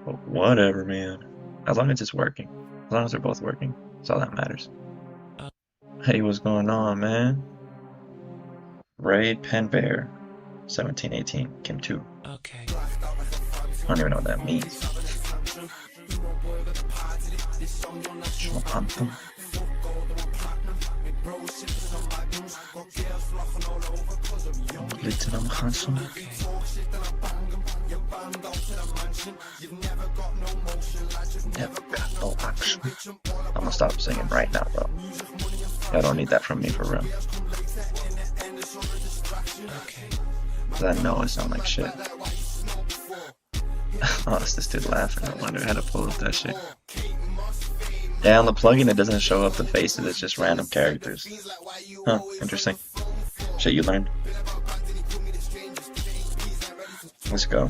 But whatever, man. As long as it's working. As long as they're both working. That's all that matters. Uh, Hey, what's going on, man? Raid Pen Bear, 1718, Kim 2. okay. I don't even know what that means. Schmaantum. Glitten am Hansum. Okay. Never got no action. I'm gonna stop singing right now, bro. Y'all don't need that from me for real. Okay. Cause I know it sound like shit. Oh, it's this dude laughing. I wonder how to pull up that shit. Yeah, on the plugin it doesn't show up the faces, it's just random characters. Huh, interesting. Shit you learned. Let's go.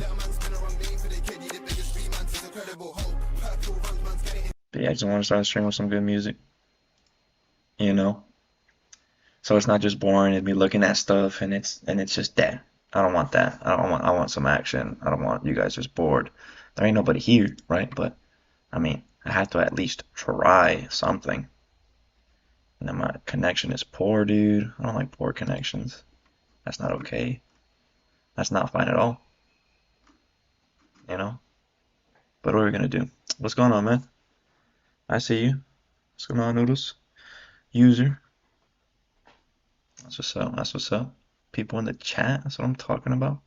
But yeah, I just want to start streaming with some good music, you know? So it's not just boring and me looking at stuff and it's just that. I don't want that. I want some action. I don't want you guys just bored. There ain't nobody here, right? But I mean, I have to at least try something. And then my connection is poor, dude. I don't like poor connections. That's not okay. That's not fine at all, you know? But what are we gonna do? What's going on, man? I see you. What's going on, Noodles? User. That's what's up. That's what's up. People in the chat. That's what I'm talking about.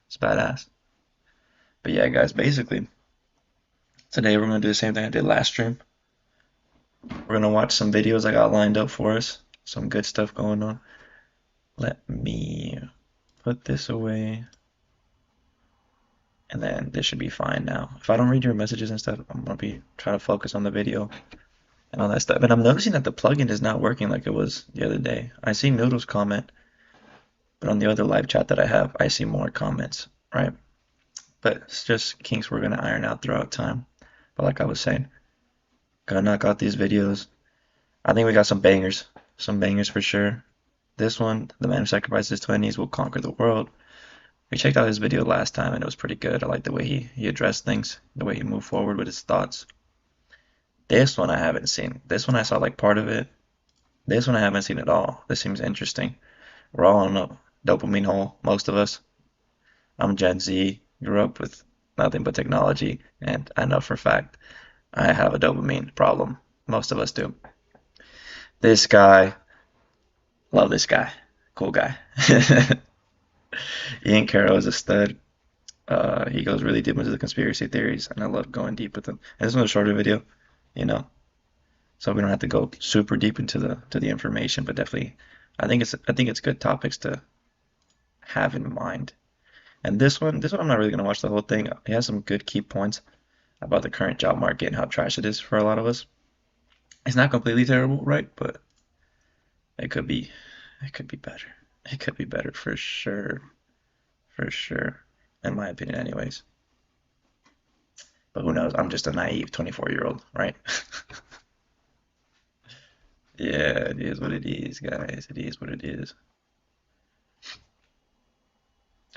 It's badass. But yeah, guys, basically, today we're gonna do the same thing I did last stream. We're gonna watch some videos I got lined up for us. Some good stuff going on. Let me put this away. And then this should be fine now. If I don't read your messages and stuff, I'm gonna be trying to focus on the video and all that stuff. And I'm noticing that the plugin is not working like it was the other day. I see Noodles comment, but on the other live chat that I have, I see more comments, right? But it's just kinks we're gonna iron out throughout time. But like I was saying, gotta knock out these videos. I think we got some bangers for sure. This one, the man who sacrificed his 20s will conquer the world. We checked out his video last time and it was pretty good. I like the way he addressed things, the way he moved forward with his thoughts. This one I haven't seen. This one I saw like part of it. This one I haven't seen at all. This seems interesting. We're all on a dopamine hole, most of us. I'm Gen Z, grew up with nothing but technology, and I know for a fact I have a dopamine problem. Most of us do. This guy, love this guy. Cool guy. Ian Carroll is a stud. He goes really deep into the conspiracy theories, and I love going deep with him. And this one's a shorter video, you know, so we don't have to go super deep into the information, but definitely, I think it's good topics to have in mind. And this one I'm not really gonna watch the whole thing. It has some good key points about the current job market and how trash it is for a lot of us. It's not completely terrible, right? But it could be, it could be better. It could be better for sure, in my opinion, anyways. But who knows? I'm just a naive 24-year-old, right? Yeah, it is what it is, guys. It is what it is.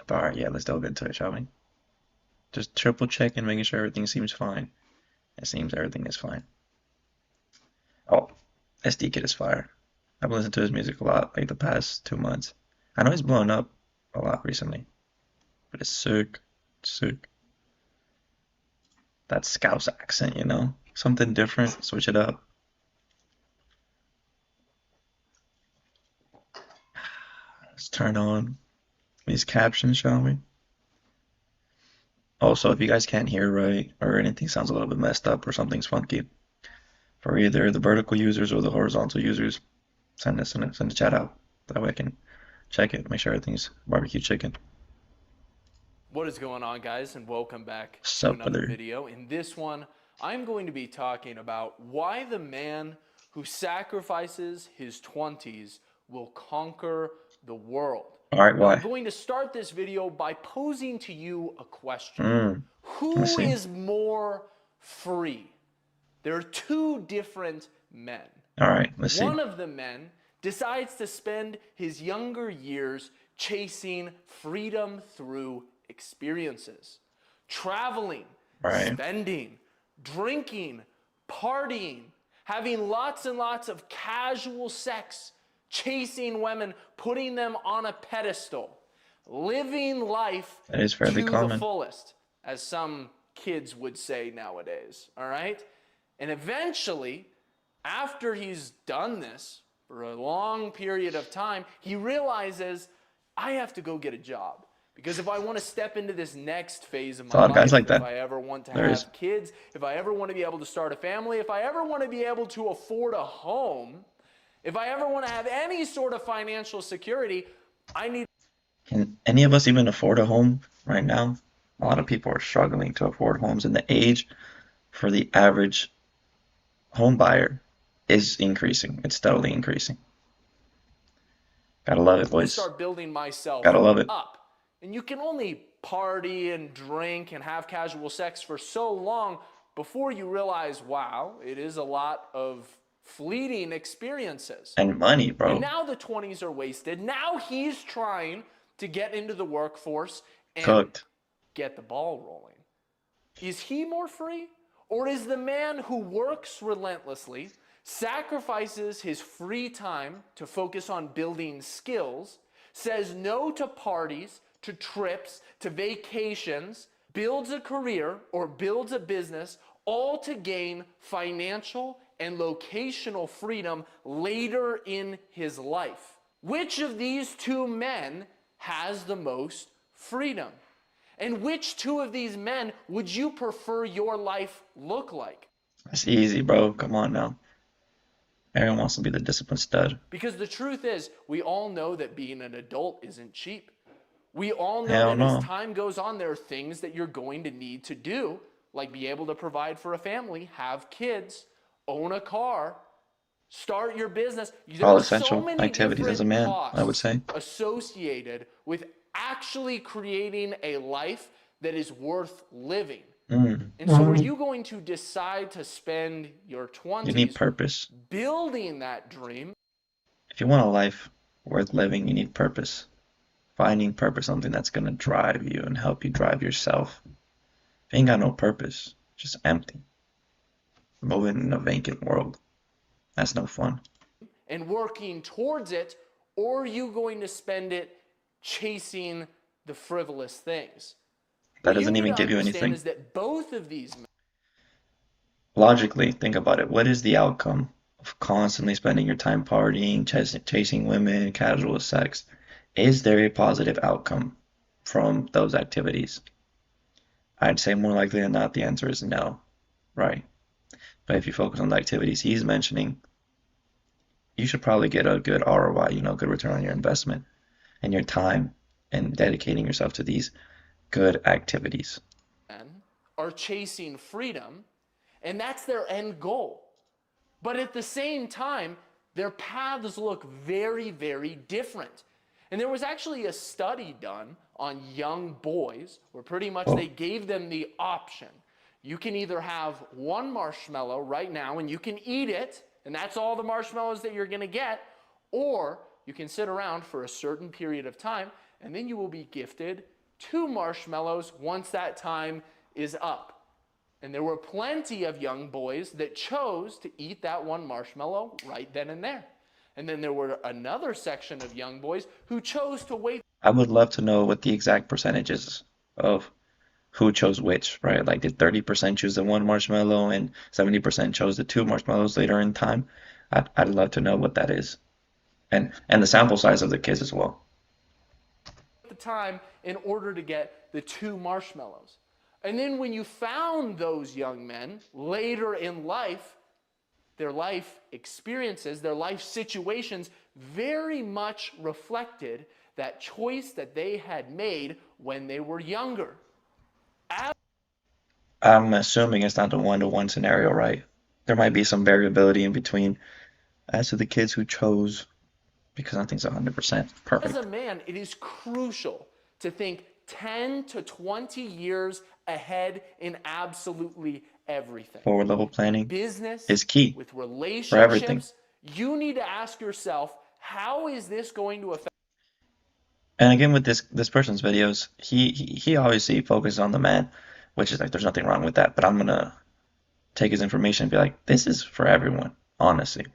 But all right, yeah, let's delve into it, shall we? Just triple checking, making sure everything seems fine. It seems everything is fine. Oh, SD Kid is fire. I've listened to his music a lot, like the past 2 months. I know he's blown up a lot recently, but it's sick, sick. That Scouse accent, you know? Something different, switch it up. Let's turn on these captions, shall we? Also, if you guys can't hear right or anything sounds a little bit messed up or something's funky for either the vertical users or the horizontal users, send the chat out. That way I can check it, make sure everything's barbecue chicken. What is going on, guys, and welcome back to Sup, another brother? video. In this one, I'm going to be talking about why the man who sacrifices his 20s will conquer the world. All right, Now, I'm why? going to start this video by posing to you a question. Let me Who see. is more free? There are two different men. All right, let's see. One of the men decides to spend his younger years chasing freedom through experiences, traveling, Right. spending, drinking, partying, having lots and lots of casual sex, chasing women, putting them on a pedestal, living life That is fairly to the common. fullest, as some kids would say nowadays, all right? And eventually, after he's done this for a long period of time, he realizes, I have to go get a job. Because if I want to step into this next phase of It's a my lot of guys life, like if that. I ever want to There is. have kids, if I ever want to be able to start a family, if I ever want to be able to afford a home, if I ever want to have any sort of financial security, I need. Can any of us even afford a home right now? A lot of people are struggling to afford homes, and the age for the average home buyer is increasing. It's steadily increasing. Gotta love it, To boys. start building myself Gotta love it. up. And you can only party and drink and have casual sex for so long before you realize, wow, it is a lot of fleeting experiences. And money, And bro. now the 20s are wasted. Now he's trying to get into the workforce and Cooked. get the ball rolling. Is he more free? Or is the man who works relentlessly, sacrifices his free time to focus on building skills, says no to parties, to trips, to vacations, builds a career or builds a business, all to gain financial and locational freedom later in his life? Which of these two men has the most freedom? And which two of these men would you prefer your life look like? That's easy, bro. Come on now. Everyone wants to be the disciplined stud. Because the truth is, we all know that being an adult isn't cheap. We all know Hell that as no. time goes on, there are things that you're going to need to do, like be able to provide for a family, have kids, own a car, start your business. There All are so essential many activities as a different man, I would costs say. associated with actually creating a life that is worth living. Mm. And so are you going to decide to spend your You need 20s purpose. building that dream? If you want a life worth living, you need purpose. Finding purpose, something that's gonna drive you and help you drive yourself. If you ain't got no purpose, just empty. Moving in a vacant world. That's no fun. And working towards it, or are you going to spend it chasing the frivolous things? That What you doesn't need even to give you understand anything. is that both of these men Logically, think about it. What is the outcome of constantly spending your time partying, chasing women, casual sex? Is there a positive outcome from those activities? I'd say more likely than not, the answer is no, right? But if you focus on the activities he's mentioning, you should probably get a good ROI, good return on your investment and your time and dedicating yourself to these good activities. are chasing freedom, and that's their end goal. But at the same time, their paths look very, very different. And there was actually a study done on young boys where pretty much they gave them the option. You can either have one marshmallow right now and you can eat it, and that's all the marshmallows that you're going to get, or you can sit around for a certain period of time and then you will be gifted 2 marshmallows once that time is up. And there were plenty of young boys that chose to eat that one marshmallow right then and there. And then there were another section of young boys who chose to wait. I would love to know what the exact percentages of who chose which, right? Like, did 30% choose the one marshmallow and 70% chose the 2 marshmallows later in time? I'd love to know what that is. And the sample size of the kids as well. The time in order to get the 2 marshmallows. And then when you found those young men later in life, their life experiences, their life situations very much reflected that choice that they had made when they were younger. I'm assuming it's not the one-to-one scenario, right? There might be some variability in between as to the kids who chose, because nothing's 100% As perfect. a man, it is crucial to think 10 to 20 years ahead in absolutely everything. Forward level planning Business, is key with for everything. relationships, you need to ask yourself, how is this going to affect? And again, with this person's videos, he obviously focuses on the man, which is like there's nothing wrong with that. But I'm gonna take his information and be like, this is for everyone, honestly.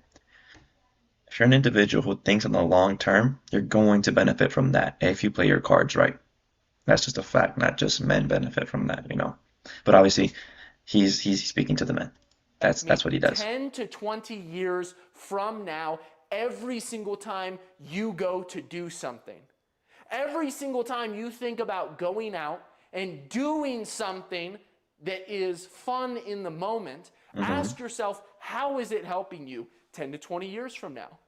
If you're an individual who thinks in the long term, you're going to benefit from that if you play your cards right. That's just a fact, not just men benefit from that, you know. But obviously, he's speaking to the men. That's what he does. 10 to 20 years from now, every single time you go to do something, every single time you think about going out and doing something that is fun in the moment, ask yourself, how is it helping you 10 to 20 years from now?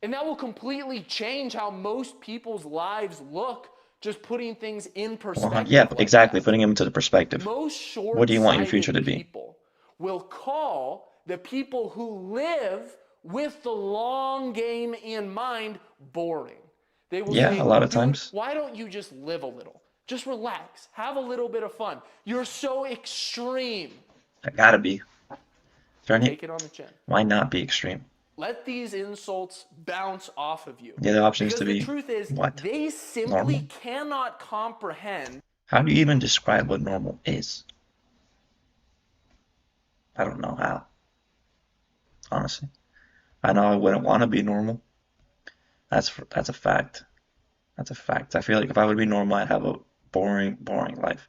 And that will completely change how most people's lives look, just putting things in perspective. Yeah, like exactly. that. Putting him into the perspective. Most What do you want your future to short-sighted be? people will call the people who live with the long game in mind boring. They will Yeah, say, a lot of dude, times. why don't you just live a little? Just relax. Have a little bit of fun. You're so extreme. I gotta be. Take it on the chin. Why not be extreme? Let these insults bounce off of you. The other option is Because to the be truth is, what? they simply Normal? cannot comprehend. How do you even describe what normal is? I don't know how, honestly. I know I wouldn't want to be normal. That's a fact. That's a fact. I feel like if I would be normal, I'd have a boring life.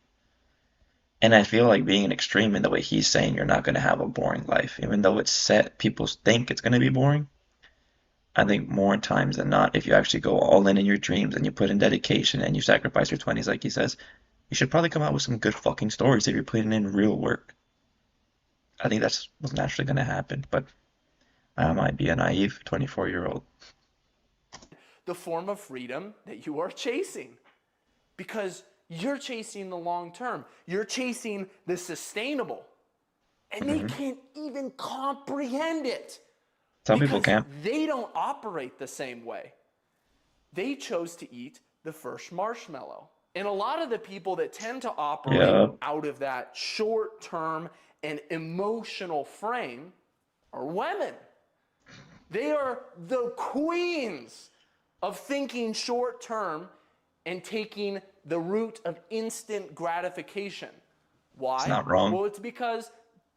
And I feel like being an extreme in the way he's saying you're not going to have a boring life, even though it's set, people think it's going to be boring. I think more times than not, if you actually go all in your dreams and you put in dedication and you sacrifice your 20s, like he says, you should probably come out with some good fucking stories if you're putting in real work. I think that's what's naturally going to happen, but I might be a naive 24-year-old. The form of freedom that you are chasing. Because you're chasing the long term. You're chasing the sustainable. And they can't even comprehend it. Some people Because can't. they don't operate the same way. They chose to eat the first marshmallow. And a lot of the people that tend to operate Yeah. out of that short term and emotional frame are women. They are the queens of thinking short term and taking the route of instant gratification. Why? It's not wrong. Well, it's because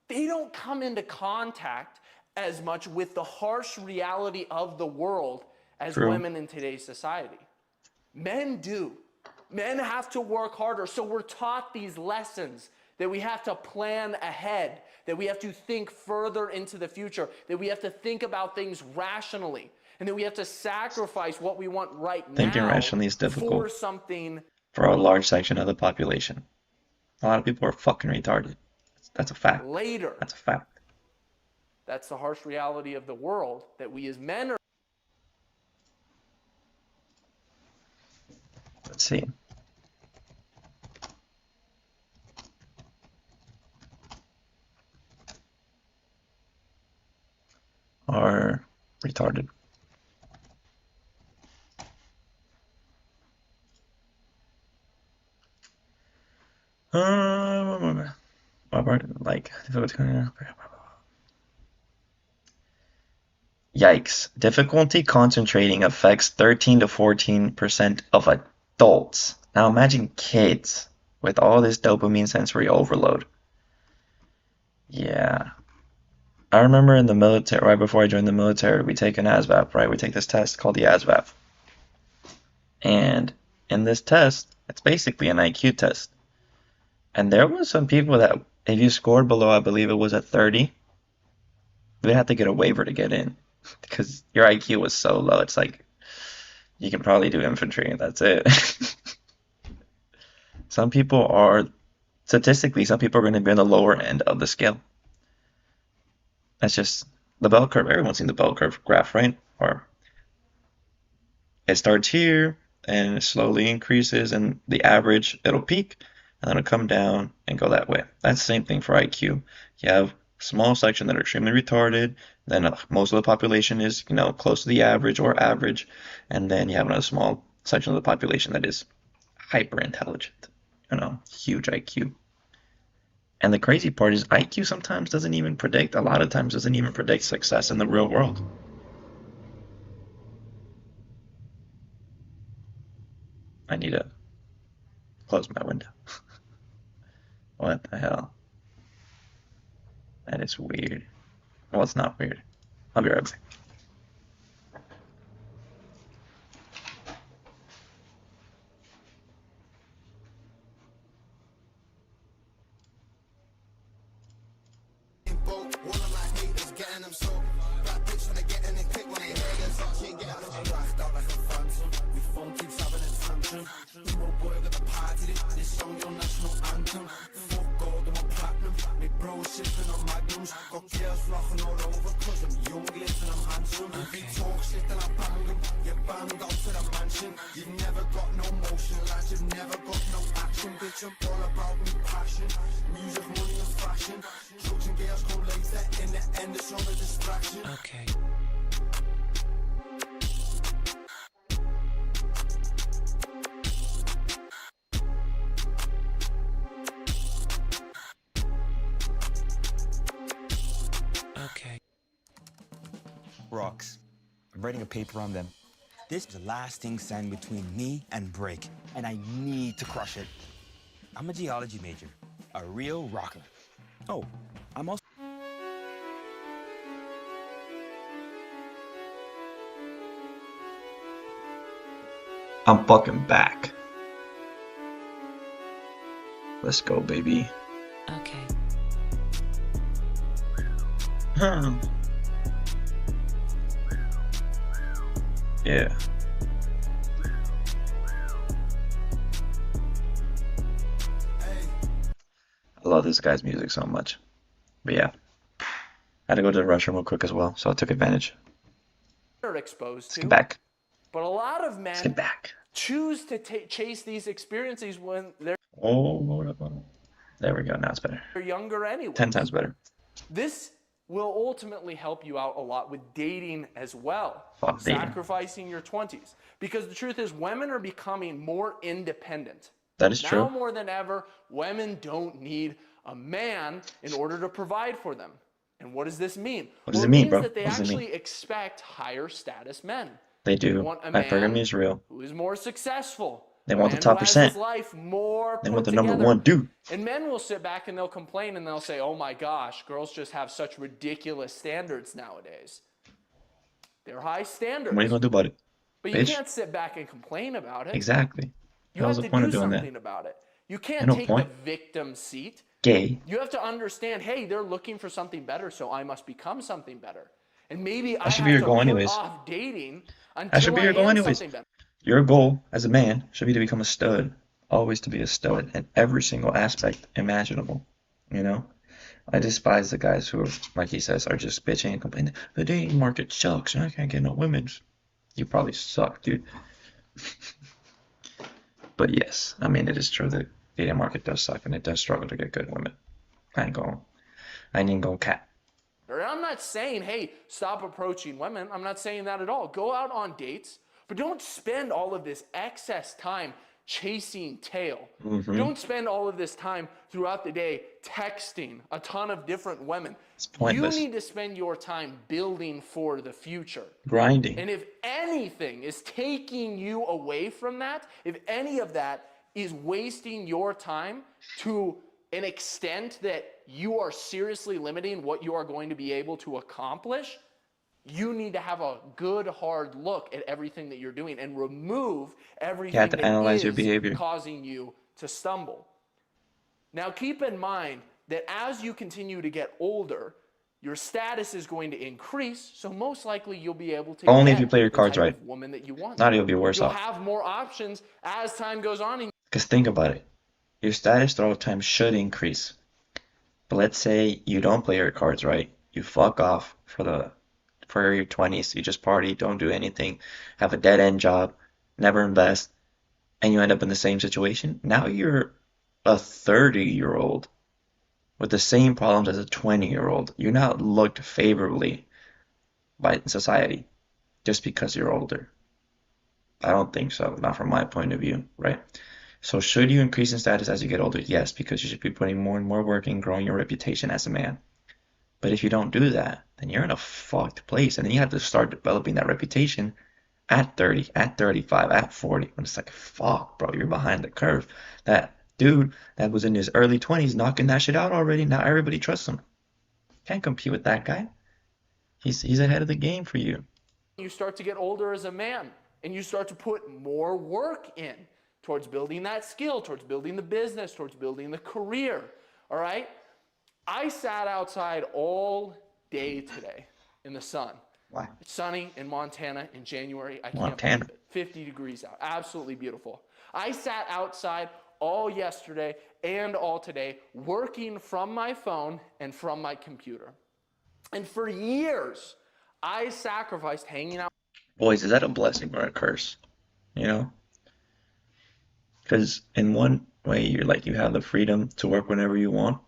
they don't come into contact as much with the harsh reality of the world as True. women in today's society. Men do. Men have to work harder. So we're taught these lessons that we have to plan ahead, that we have to think further into the future, that we have to think about things rationally, and that we have to sacrifice what we want right Thinking now rationally is for difficult something for a large section of the population. A lot of people are fucking retarded. That's a fact. later. That's a fact. That's the harsh reality of the world that we as men are. Let's see. Are retarded. Like, yikes. Difficulty concentrating affects 13 to 14% of adults. Now imagine kids with all this dopamine sensory overload. Yeah. I remember in the military, right before I joined the military, we take an ASVAB, right? We take this test called the ASVAB. And in this test, it's basically an IQ test. And there were some people that, if you scored below, I believe it was a 30, they had to get a waiver to get in because your IQ was so low. It's like you can probably do infantry and that's it. Some people are, statistically, some people are going to be on the lower end of the scale. That's just the bell curve. Everyone's seen the bell curve graph, right? Or it starts here and it slowly increases, and the average, it'll peak and then it'll come down and go that way. That's the same thing for IQ. You have a small section that are extremely retarded, then most of the population is, close to the average or average, and then you have another small section of the population that is hyper intelligent, huge IQ. And the crazy part is IQ sometimes doesn't even predict, a lot of times doesn't even predict success in the real world. I need to close my window. What the hell? That is weird. Well, it's not weird. I'll be right back. Okay. Okay. Rocks. I'm writing a paper on them. This is the last thing signed between me and Break, and I need to crush it. I'm a geology major, a real rocker. Oh, I'm also I'm fucking back. Let's go, baby. Okay. Yeah. I love this guy's music so much. But yeah. I had to go to the restroom real quick as well, so I took advantage. Are exposed Let's to. get back. But a lot of Let's men get back. choose to chase these experiences when they're Oh, hold up. There we go. Now it's better. younger anyway. 10 times better. This will ultimately help you out a lot with dating as well. Fuck dating. Sacrificing your 20s. Because the truth is, women are becoming more independent. That is Now true. more than ever, women don't need a man in order to provide for them. And what does this mean? What does Well, it mean, means bro? that they What does it mean? actually expect higher status men. They They do. want a man Hypergamy is real. who is more successful. They a want the man top who has percent. his life more They put want the number together. one dude. And men will sit back and they'll complain and they'll say, oh my gosh, girls just have such ridiculous standards nowadays. They're high standards. What are you gonna do about it? But you bitch? can't sit back and complain about it. Exactly. You What was have the to point do of doing something that? about it. You can't no take point. the victim seat. Gay. You have to understand, hey, they're looking for something better, so I must become something better. And maybe I should have be your to goal put anyways. off dating That until should be I your goal am anyways. something better. Your goal as a man should be to become a stud. Always to be a stud in every single aspect imaginable. You know? I despise the guys who, like he says, are just bitching and complaining. The dating market sucks and I can't get no women. You probably suck, dude. But yes, I mean, it is true that the dating market does suck and it does struggle to get good women. I ain't gonna cap. And I'm not saying, hey, stop approaching women. I'm not saying that at all. Go out on dates, but don't spend all of this excess time chasing tail. Don't spend all of this time throughout the day texting a ton of different women. It's pointless. You need to spend your time building for the future. Grinding. And if anything is taking you away from that, if any of that is wasting your time to an extent that you are seriously limiting what you are going to be able to accomplish, you need to have a good hard look at everything that you're doing and remove everything to that analyze your is behavior. causing you to stumble. Now keep in mind that as you continue to get older, your status is going to increase, so most likely you'll be able to Only get if you play your the cards type right. of woman that you want. Not you'll be worse You'll off. have more options as time goes on. And Because think about it. Your status throughout time should increase. But let's say you don't play your cards right. You fuck off for your 20s. You just party, don't do anything, have a dead end job, never invest, and you end up in the same situation. Now you're a 30-year-old with the same problems as a 20-year-old. You're not looked favorably by society just because you're older. I don't think so, not from my point of view, right? So should you increase in status as you get older? Yes, because you should be putting more and more work in growing your reputation as a man. But if you don't do that, then you're in a fucked place. And then you have to start developing that reputation at 30, at 35, at 40. And it's like, fuck, bro, you're behind the curve. That dude that was in his early 20s knocking that shit out already. Now everybody trusts him. Can't compete with that guy. He's ahead of the game for you. You start to get older as a man, and you start to put more work in towards building that skill, towards building the business, towards building the career. All right? I sat outside all day today in the sun. Why? It's sunny in Montana in January. I can't Montana. believe it. 50 degrees out. Absolutely beautiful. I sat outside all yesterday and all today working from my phone and from my computer. And for years, I sacrificed hanging out. Boys, is that a blessing or a curse? You know? Because in one way, you're like, you have the freedom to work whenever you want.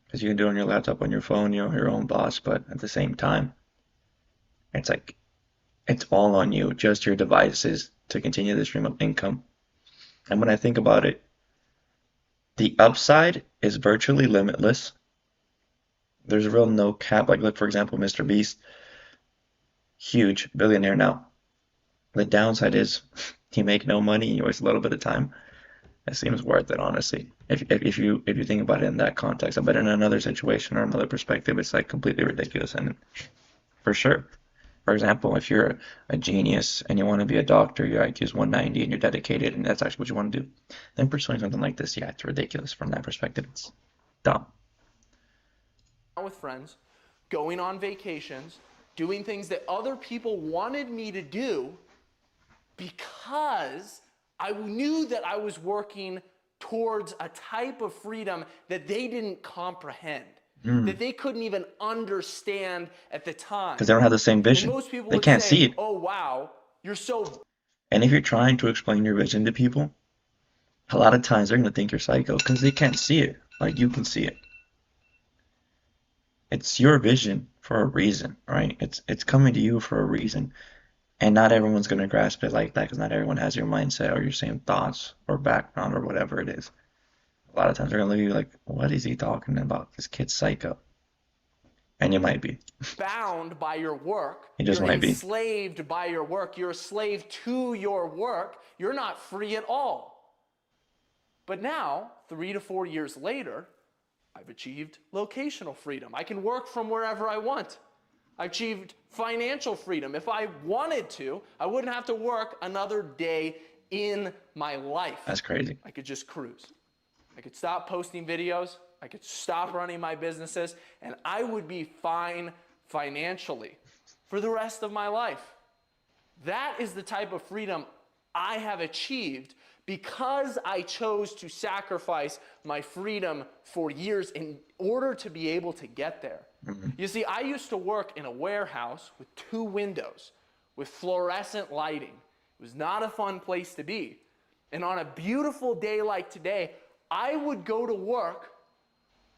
Because you can do it on your laptop, on your phone, you're your own boss. But at the same time, it's like, it's all on you, just your devices to continue the stream of income. And when I think about it, the upside is virtually limitless. There's real no cap. Like, look, for example, Mr. Beast, huge billionaire now. The downside is you make no money, you waste a little bit of time. It seems worth it, honestly. If you think about it in that context. But in another situation or another perspective, it's like completely ridiculous. And for sure, for example, if you're a genius and you want to be a doctor, your IQ is 190 and you're dedicated and that's actually what you want to do, then pursuing something like this, yeah, it's ridiculous from that perspective. It's dumb. With friends, going on vacations, doing things that other people wanted me to do because I knew that I was working towards a type of freedom that they didn't comprehend, that they couldn't even understand at the time. Because they don't have the same And vision. most people They would can't say, see it. "Oh wow, you're so." And if you're trying to explain your vision to people, a lot of times they're going to think you're psycho because they can't see it like you can see it. It's your vision for a reason, right? It's coming to you for a reason. And not everyone's going to grasp it like that because not everyone has your mindset or your same thoughts or background or whatever it is. A lot of times they're going to look at you like, what is he talking about? This kid's psycho. And you might be. Bound by your work. You just You're might be. enslaved by your work. You're a slave to your work. You're not free at all. But now, 3 to 4 years later, I've achieved locational freedom. I can work from wherever I want. I achieved financial freedom. If I wanted to, I wouldn't have to work another day in my life. That's crazy. I could just cruise. I could stop posting videos. I could stop running my businesses, and I would be fine financially for the rest of my life. That is the type of freedom I have achieved because I chose to sacrifice my freedom for years in order to be able to get there. You see, I used to work in a warehouse with 2 windows with fluorescent lighting. It was not a fun place to be. And on a beautiful day like today, I would go to work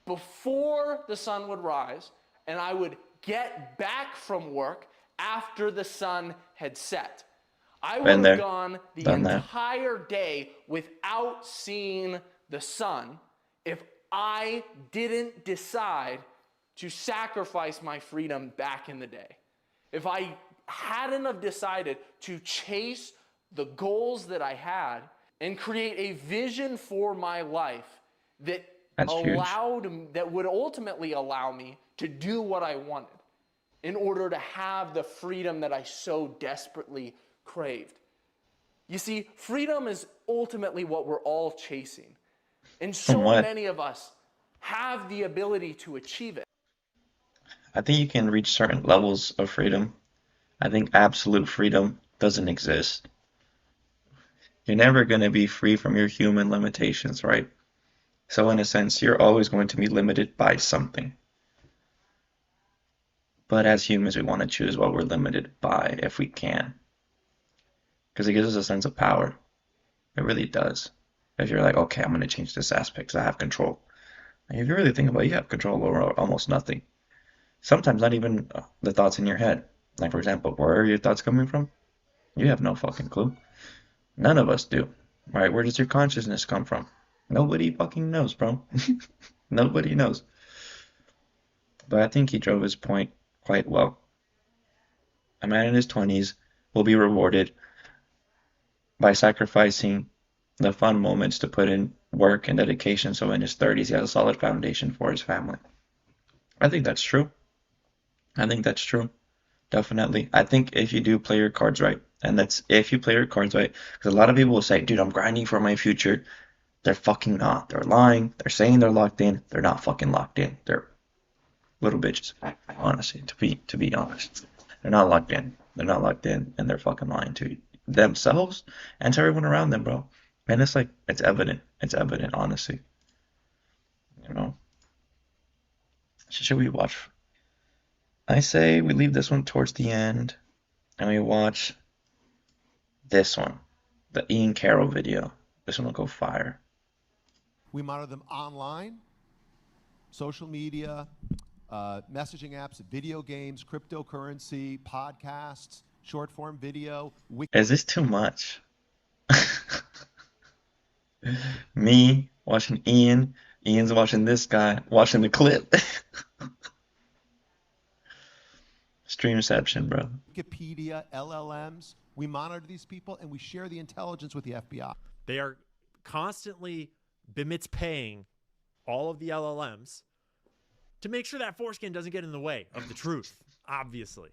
before the sun would rise, and I would get back from work after the sun had set. I would Been there, have gone the done that. entire day without seeing the sun if I didn't decide to sacrifice my freedom back in the day. If I hadn't have decided to chase the goals that I had and create a vision for my life that That's huge. that would ultimately allow me to do what I wanted in order to have the freedom that I so desperately craved. You see, freedom is ultimately what we're all chasing. And so From what? many of us have the ability to achieve it. I think you can reach certain levels of freedom. I think absolute freedom doesn't exist. You're never going to be free from your human limitations, right? So in a sense, you're always going to be limited by something. But as humans, we want to choose what we're limited by if we can. Because it gives us a sense of power. It really does. If you're like, okay, I'm going to change this aspect because I have control. And if you really think about it, you have control over almost nothing. Sometimes not even the thoughts in your head. Like, for example, where are your thoughts coming from? You have no fucking clue. None of us do. Right? Where does your consciousness come from? Nobody fucking knows, bro. Nobody knows. But I think he drove his point quite well. A man in his 20s will be rewarded by sacrificing the fun moments to put in work and dedication so in his 30s he has a solid foundation for his family. I think that's true. I think that's true. Definitely. I think if you do play your cards right, and that's if you play your cards right, because a lot of people will say, dude, I'm grinding for my future. They're fucking not. They're lying. They're saying they're locked in. They're not fucking locked in. They're little bitches, honestly, to be honest. They're not locked in. They're not locked in, and they're fucking lying to themselves and to everyone around them, bro. And it's like, it's evident. It's evident, honestly. You know? Should we watch? I say we leave this one towards the end, and we watch this one, the Ian Carroll video. This one will go fire. We monitor them online, social media, messaging apps, video games, cryptocurrency, podcasts, short form video. Is this too much? Me watching Ian, Ian's watching this guy, watching the clip. Streamception, bro. Wikipedia, LLMs. We monitor these people and we share the intelligence with the FBI. They are constantly, BIMIT's paying all of the LLMs to make sure that foreskin doesn't get in the way of the truth, obviously.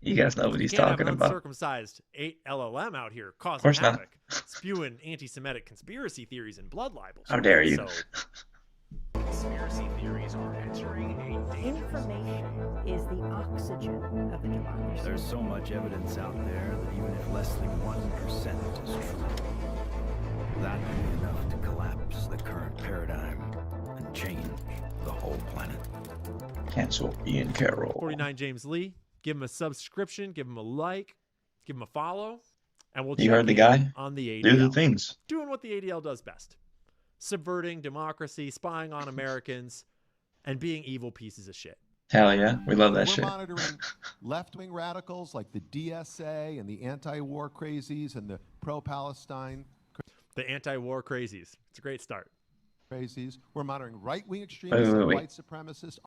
You guys know what he's You can't talking have an about. uncircumcised LLM out here causing course not. havoc, spewing anti-Semitic conspiracy theories and blood libels. How dare you? So, conspiracy theories are entering a dangerous Information is the oxygen of the democracy. There's so much evidence out there that even if less than 1% is true, that would be enough to collapse the current paradigm and change the whole planet. Cancel Ian Carroll. 49 James Lee. Give him a subscription, give him a like, give him a follow, and we'll You check heard the in guy? on the ADL. Do the things. Doing what the ADL does best. Subverting democracy, spying on Americans, and being evil pieces of shit. Hell yeah. We love that We're shit. monitoring left-wing radicals like the DSA and the anti-war crazies and the pro-Palestine The anti-war crazies. It's a great start. crazies. We're monitoring right-wing extremists and wait. white supremacists.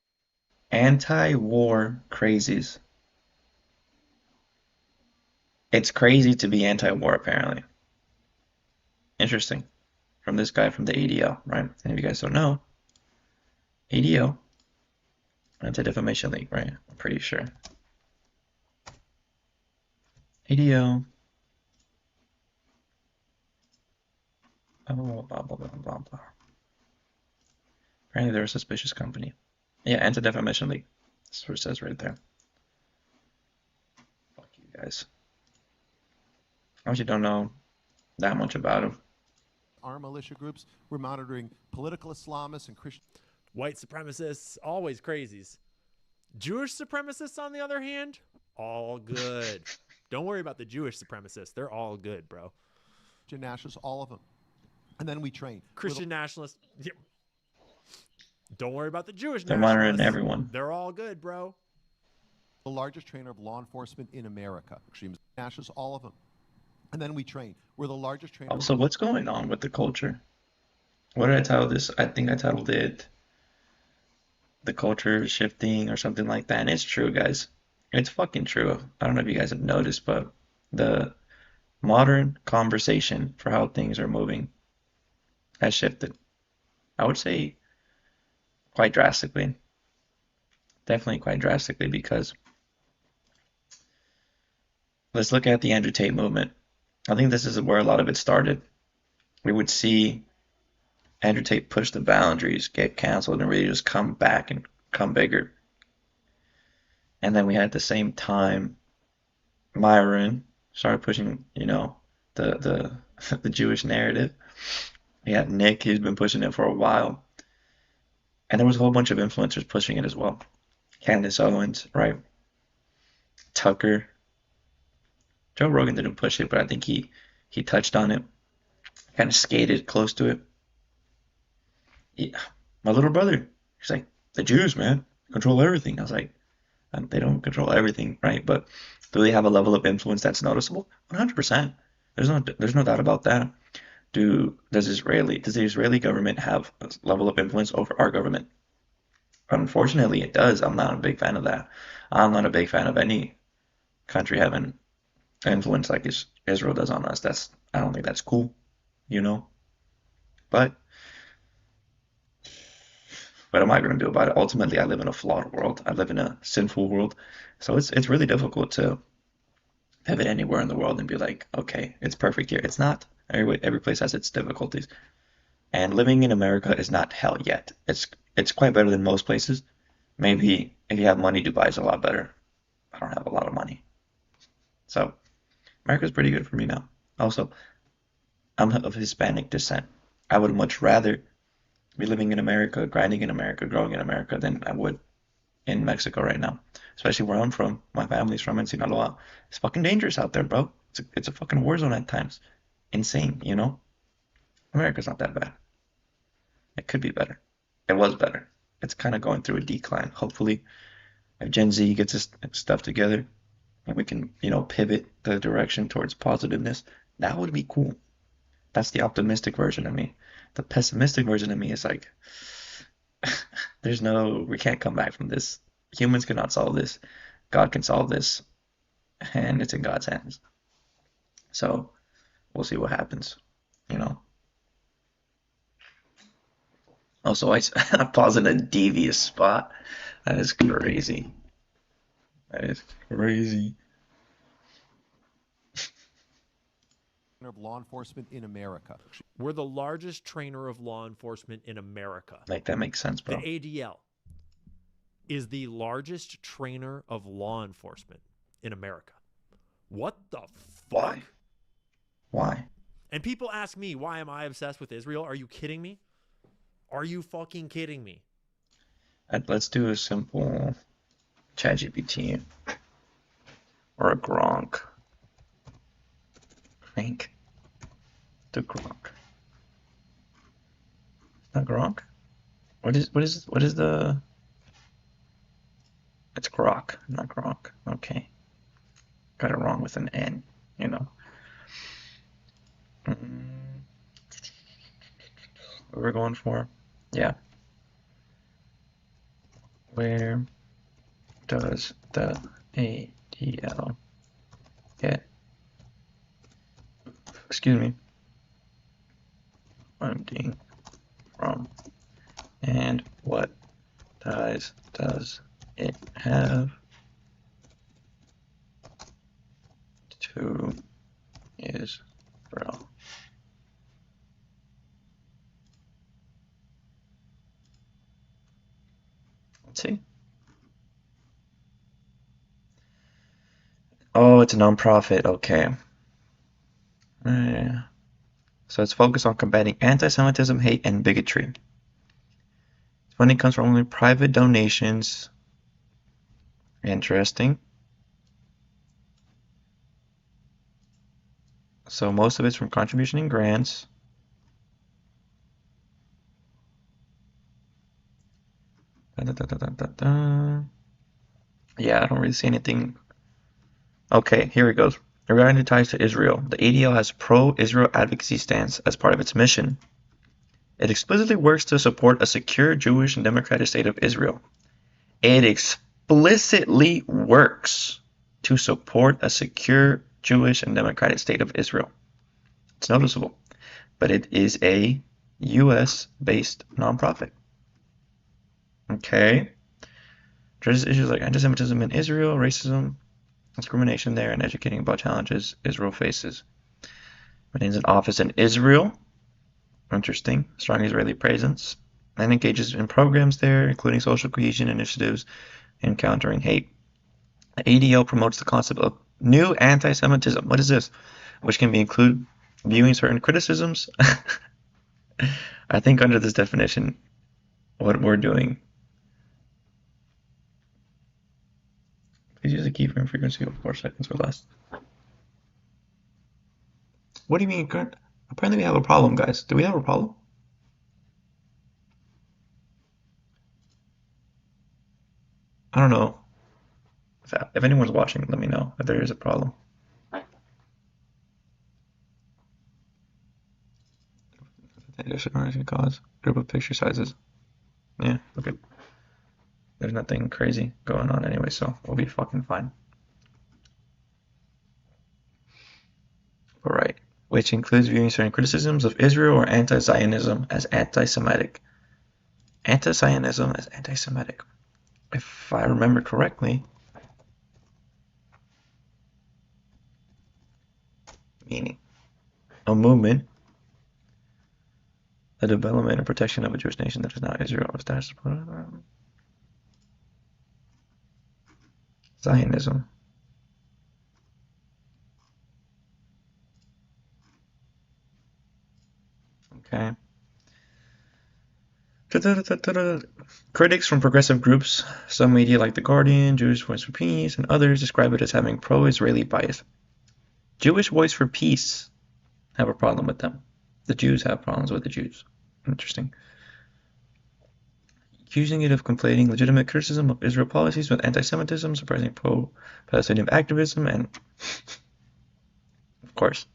Anti-war crazies. It's crazy to be anti-war, apparently. Interesting. From this guy from the ADL, right? And if you guys don't know, ADL, Anti-Defamation League, right? I'm pretty sure. ADL. Oh, blah, blah, blah, blah, blah. Apparently they're a suspicious company. Yeah, Anti-Defamation League. That's what it says right there. Fuck you guys. I actually don't know that much about them. Our militia groups. We're monitoring political Islamists and Christian. White supremacists, always crazies. Jewish supremacists, on the other hand, all good. Don't worry about the Jewish supremacists. They're all good, bro. nationalists, all of them. And then we train. Christian nationalists. Yeah. Don't worry about the Jewish They're nationalists. monitoring everyone. They're all good, bro. The largest trainer of law enforcement in America. Extreme nationalists, all of them. And then we train. We're the largest trainer. Also, what's going on with the culture? What did I title this? I think I titled it The Culture Shifting or something like that. And it's true, guys. It's fucking true. I don't know if you guys have noticed, but the modern conversation for how things are moving has shifted. I would say quite drastically. Definitely quite drastically, because let's look at the Andrew Tate movement. I think this is where a lot of it started. We would see Andrew Tate push the boundaries, get canceled, and really just come back and come bigger. And then we had at the same time Myron started pushing, the the Jewish narrative. We had Nick, who's been pushing it for a while. And there was a whole bunch of influencers pushing it as well. Candace Owens, right? Tucker. Joe Rogan didn't push it, but I think he touched on it. Kind of skated close to it. Yeah. My little brother, he's like, the Jews, man, control everything. I was like, they don't control everything, right? But do they have a level of influence that's noticeable? 100%. There's no doubt about that. Does the Israeli government have a level of influence over our government? Unfortunately, it does. I'm not a big fan of that. I'm not a big fan of any country having influence like Israel does on us. I don't think that's cool. you know? But what am I going to do about it? Ultimately, I live in a flawed world. I live in a sinful world. So it's really difficult to pivot anywhere in the world and be like, okay, it's perfect here. It's not. Every place has its difficulties. And living in America is not hell yet. It's quite better than most places. Maybe if you have money, Dubai is a lot better. I don't have a lot of money. So America's pretty good for me now. Also, I'm of Hispanic descent. I would much rather be living in America, grinding in America, growing in America than I would in Mexico right now. Especially where I'm from. My family's from in Sinaloa. It's fucking dangerous out there, bro. It's a fucking war zone at times. Insane, you know? America's not that bad. It could be better. It was better. It's kind of going through a decline. Hopefully, if Gen Z gets its stuff together and we can, pivot the direction towards positiveness, that would be cool. That's the optimistic version of me. The pessimistic version of me is like, we can't come back from this. Humans cannot solve this. God can solve this, and it's in God's hands. So we'll see what happens, you know. Also, I paused in a devious spot. That is crazy. That is crazy. Of law enforcement in America. We're the largest trainer of law enforcement in America. Like, that makes sense, bro. The ADL is the largest trainer of law enforcement in America. What the fuck? Why? And people ask me, why am I obsessed with Israel? Are you kidding me? Are you fucking kidding me? Let's do a simple ChatGPT or a Gronk. Think. The Gronk. Not Gronk? What is the... It's Grok, not Gronk. Okay. Got it wrong with an N, you know. What we're going for? Yeah. Where does the ADL get, excuse me, funding from, and what ties does it have to Israel? Let's see. Oh, it's a nonprofit. Okay. So it's focused on combating anti-Semitism, hate, and bigotry. Funding comes from only private donations. Interesting. So most of it's from contribution and grants. Yeah, I don't really see anything. Okay, here it goes. Regarding the ties to Israel, the ADL has pro-Israel advocacy stance as part of its mission. It explicitly works to support a secure Jewish and democratic state of Israel. It explicitly works to support a secure Jewish and democratic state of Israel. It's noticeable, but it is a U.S.-based nonprofit. Okay. Addresses issues like anti-Semitism in Israel, racism, discrimination there, and educating about challenges Israel faces. Maintains an office in Israel. Interesting. Strong Israeli presence. And engages in programs there, including social cohesion initiatives and countering hate. The ADL promotes the concept of new anti-Semitism. What is this? Which can be included viewing certain criticisms. I think under this definition, what we're doing. Please use a keyframe frequency of 4 seconds or less. What do you mean? Apparently we have a problem, guys. Do we have a problem? I don't know. If anyone's watching, let me know if there is a problem. Cause group of picture sizes. Yeah, look at. There's nothing crazy going on anyway, so we'll be fucking fine. Alright, which includes viewing certain criticisms of Israel or anti-Zionism as anti-Semitic. Anti-Zionism as anti-Semitic. If I remember correctly, meaning a movement, the development and protection of a Jewish nation that is not Israel or status Zionism. Okay. Critics from progressive groups, some media like The Guardian, Jewish Voice for Peace, and others describe it as having pro-Israeli bias. Jewish Voice for Peace have a problem with them. The Jews have problems with the Jews. Interesting. Accusing it of conflating legitimate criticism of Israel policies with anti-Semitism, suppressing pro-Palestinian activism, and of course,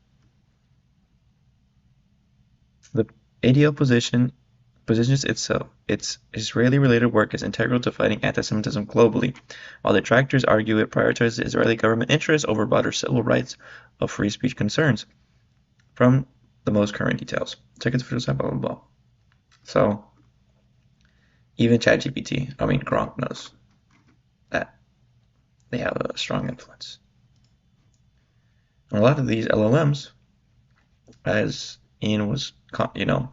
the ADL positions its Israeli-related work as integral to fighting anti-Semitism globally, while detractors argue it prioritizes Israeli government interests over broader civil rights of free speech concerns. From the most current details. Check for blah blah blah. So even ChatGPT, Gronk knows that they have a strong influence. And a lot of these LLMs, as Ian was,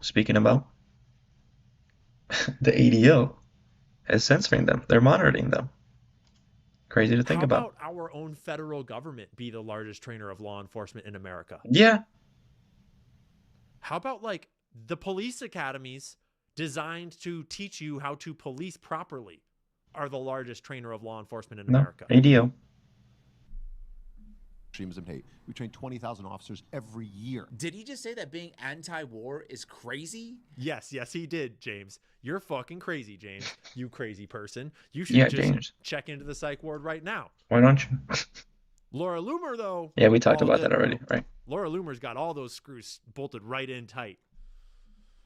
speaking about, the ADL is censoring them. They're monitoring them. Crazy to think about. How about our own federal government be the largest trainer of law enforcement in America? Yeah. How about like the police academies designed to teach you how to police properly are the largest trainer of law enforcement in America? ADL. Extremism hate. We train 20,000 officers every year. Did he just say that being anti-war is crazy? Yes, he did, James. You're fucking crazy, James. You crazy person. You should James. Check into the psych ward right now. Why don't you? Laura Loomer, though. Yeah, we talked about that already, right? Laura Loomer's got all those screws bolted right in tight.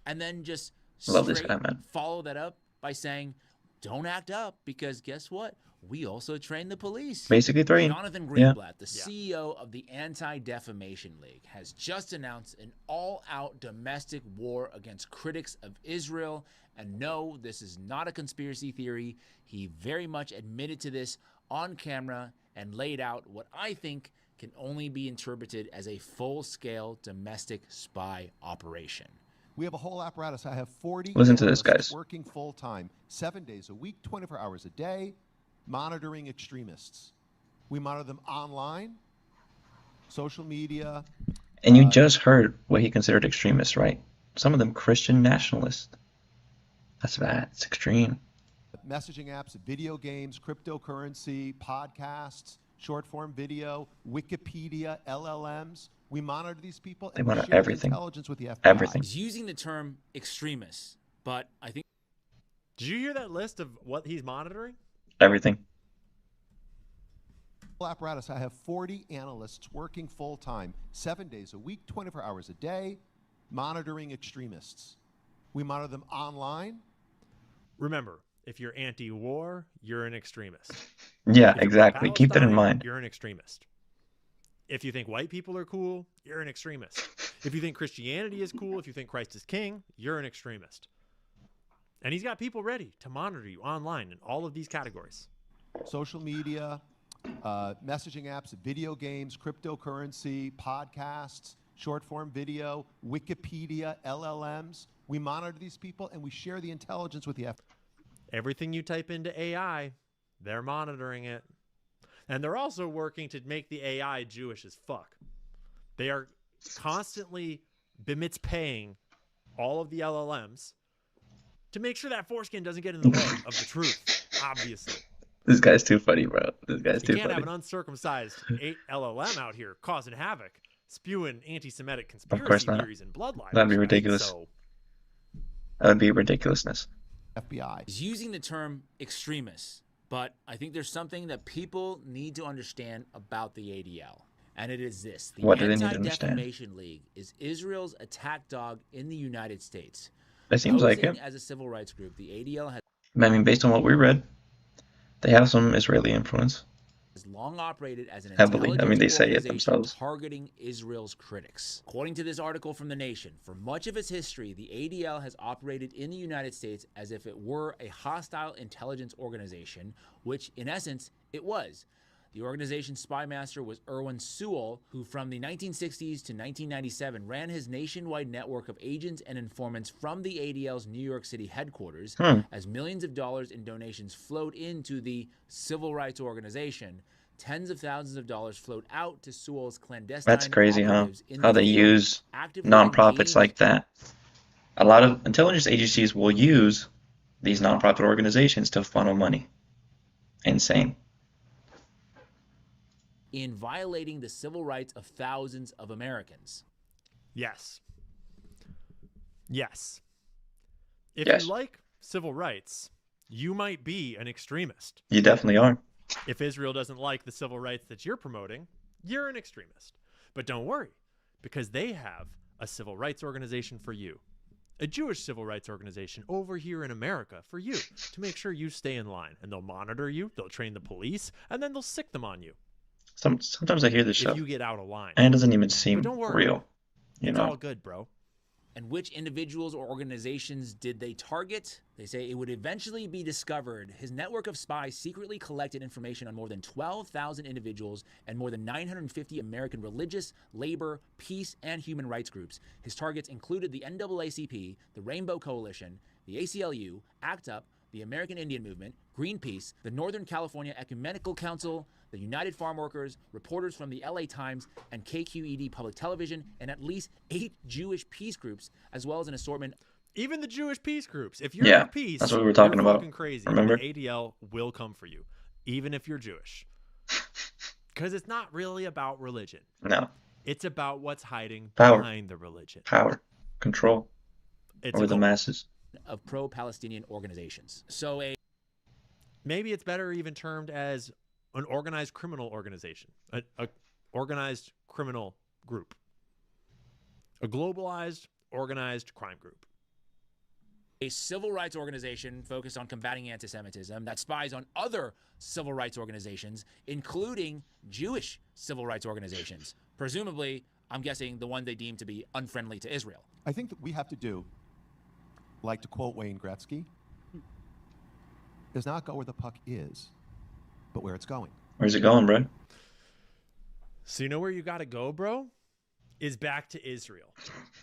And then just Love this guy, man. follow that up by saying, don't act up, because guess what? We also train the police. Basically train. Jonathan Greenblatt, the CEO of the Anti-Defamation League, has just announced an all-out domestic war against critics of Israel. And no, this is not a conspiracy theory. He very much admitted to this on camera and laid out what I think can only be interpreted as a full-scale domestic spy operation. We have a whole apparatus. I have 40 Listen to this, analysts guys. working full-time, 7 days a week, 24 hours a day, monitoring extremists. We monitor them online, social media. And you just heard what he considered extremists, right? Some of them Christian nationalists. That's bad. It's extreme. Messaging apps, video games, cryptocurrency, podcasts, short-form video, Wikipedia, LLMs. We monitor these people and They we monitor share everything. intelligence with the FBI. Everything. He's using the term extremists, but I think... Did you hear that list of what he's monitoring? Everything. Apparatus. I have 40 analysts working full-time, 7 days a week, 24 hours a day, monitoring extremists. We monitor them online. Remember, if you're anti-war, you're an extremist. Yeah, If you're exactly. Keep that in pro-Palestine, mind. You're an extremist. If you think white people are cool, you're an extremist. If you think Christianity is cool, if you think Christ is king, you're an extremist. And he's got people ready to monitor you online in all of these categories. Social media, messaging apps, video games, cryptocurrency, podcasts, short-form video, Wikipedia, LLMs. We monitor these people and we share the intelligence with the FBI. Everything you type into AI, they're monitoring it. And they're also working to make the AI Jewish as fuck. They are constantly paying all of the LLMs to make sure that foreskin doesn't get in the way of the truth, obviously. This guy's too funny, bro. This guy's too You can't funny. have an uncircumcised LLM out here causing havoc, spewing anti-Semitic conspiracy not. theories and bloodlines. That'd be right? ridiculous. So, That would be ridiculousness. FBI. He's using the term extremists, but I think there's something that people need to understand about the ADL. And it is this. The What do they need to understand? Anti-Defamation League is Israel's attack dog in the United States. It seems like Posing it. as a civil rights group, the ADL has I mean, based on what we read, they have some Israeli influence. has long operated as an Heavily. I mean, they intelligence say it organization themselves. targeting Israel's critics. According to this article from The Nation, for much of its history, the ADL has operated in the United States as if it were a hostile intelligence organization, which in essence it was. The organization's spy master was Erwin Sewell, who from the 1960s to 1997 ran his nationwide network of agents and informants from the ADL's New York City headquarters. As millions of dollars in donations flowed into the civil rights organization, tens of thousands of dollars flowed out to Sewell's clandestine That's crazy, huh? operatives in How the they field, use actively nonprofits engaged like that. A lot of intelligence agencies will use these nonprofit organizations to funnel money. Insane. in violating the civil rights of thousands of Americans. Yes. Yes. If Yes. you like civil rights, you might be an extremist. You definitely are. If Israel doesn't like the civil rights that you're promoting, you're an extremist. But don't worry, because they have a civil rights organization for you. A Jewish civil rights organization over here in America for you to make sure you stay in line. And they'll monitor you, they'll train the police, and then they'll sick them on you Sometimes I hear this if stuff, you get out of line. and it doesn't even seem don't worry. real. You It's know, all good, bro. And which individuals or organizations did they target? They say it would eventually be discovered his network of spies secretly collected information on more than 12,000 individuals and more than 950 American religious, labor, peace, and human rights groups. His targets included the NAACP, the Rainbow Coalition, the ACLU, ACT UP, the American Indian Movement, Greenpeace, the Northern California Ecumenical Council, the United Farm Workers, reporters from the LA Times and KQED Public Television, and at least 8 Jewish peace groups, as well as an assortment. Even the Jewish peace groups. If you're Yeah, for peace, that's what we were talking you're about. fucking crazy. Remember? The ADL will come for you, even if you're Jewish. Because it's not really about religion. no It's about what's hiding Power. behind the religion. power, control It's over a the goal. masses. Of pro-Palestinian organizations. So Maybe it's better even termed as an organized criminal organization, a organized criminal group, a globalized organized crime group. a civil rights organization focused on combating anti-Semitism that spies on other civil rights organizations, including Jewish civil rights organizations. Presumably, I'm guessing the one they deem to be unfriendly to Israel. I think that we have to do, like to quote Wayne Gretzky, is not go where the puck is, but where it's going. Where's it going, bro? So you know where you got to go, bro? Is back to Israel,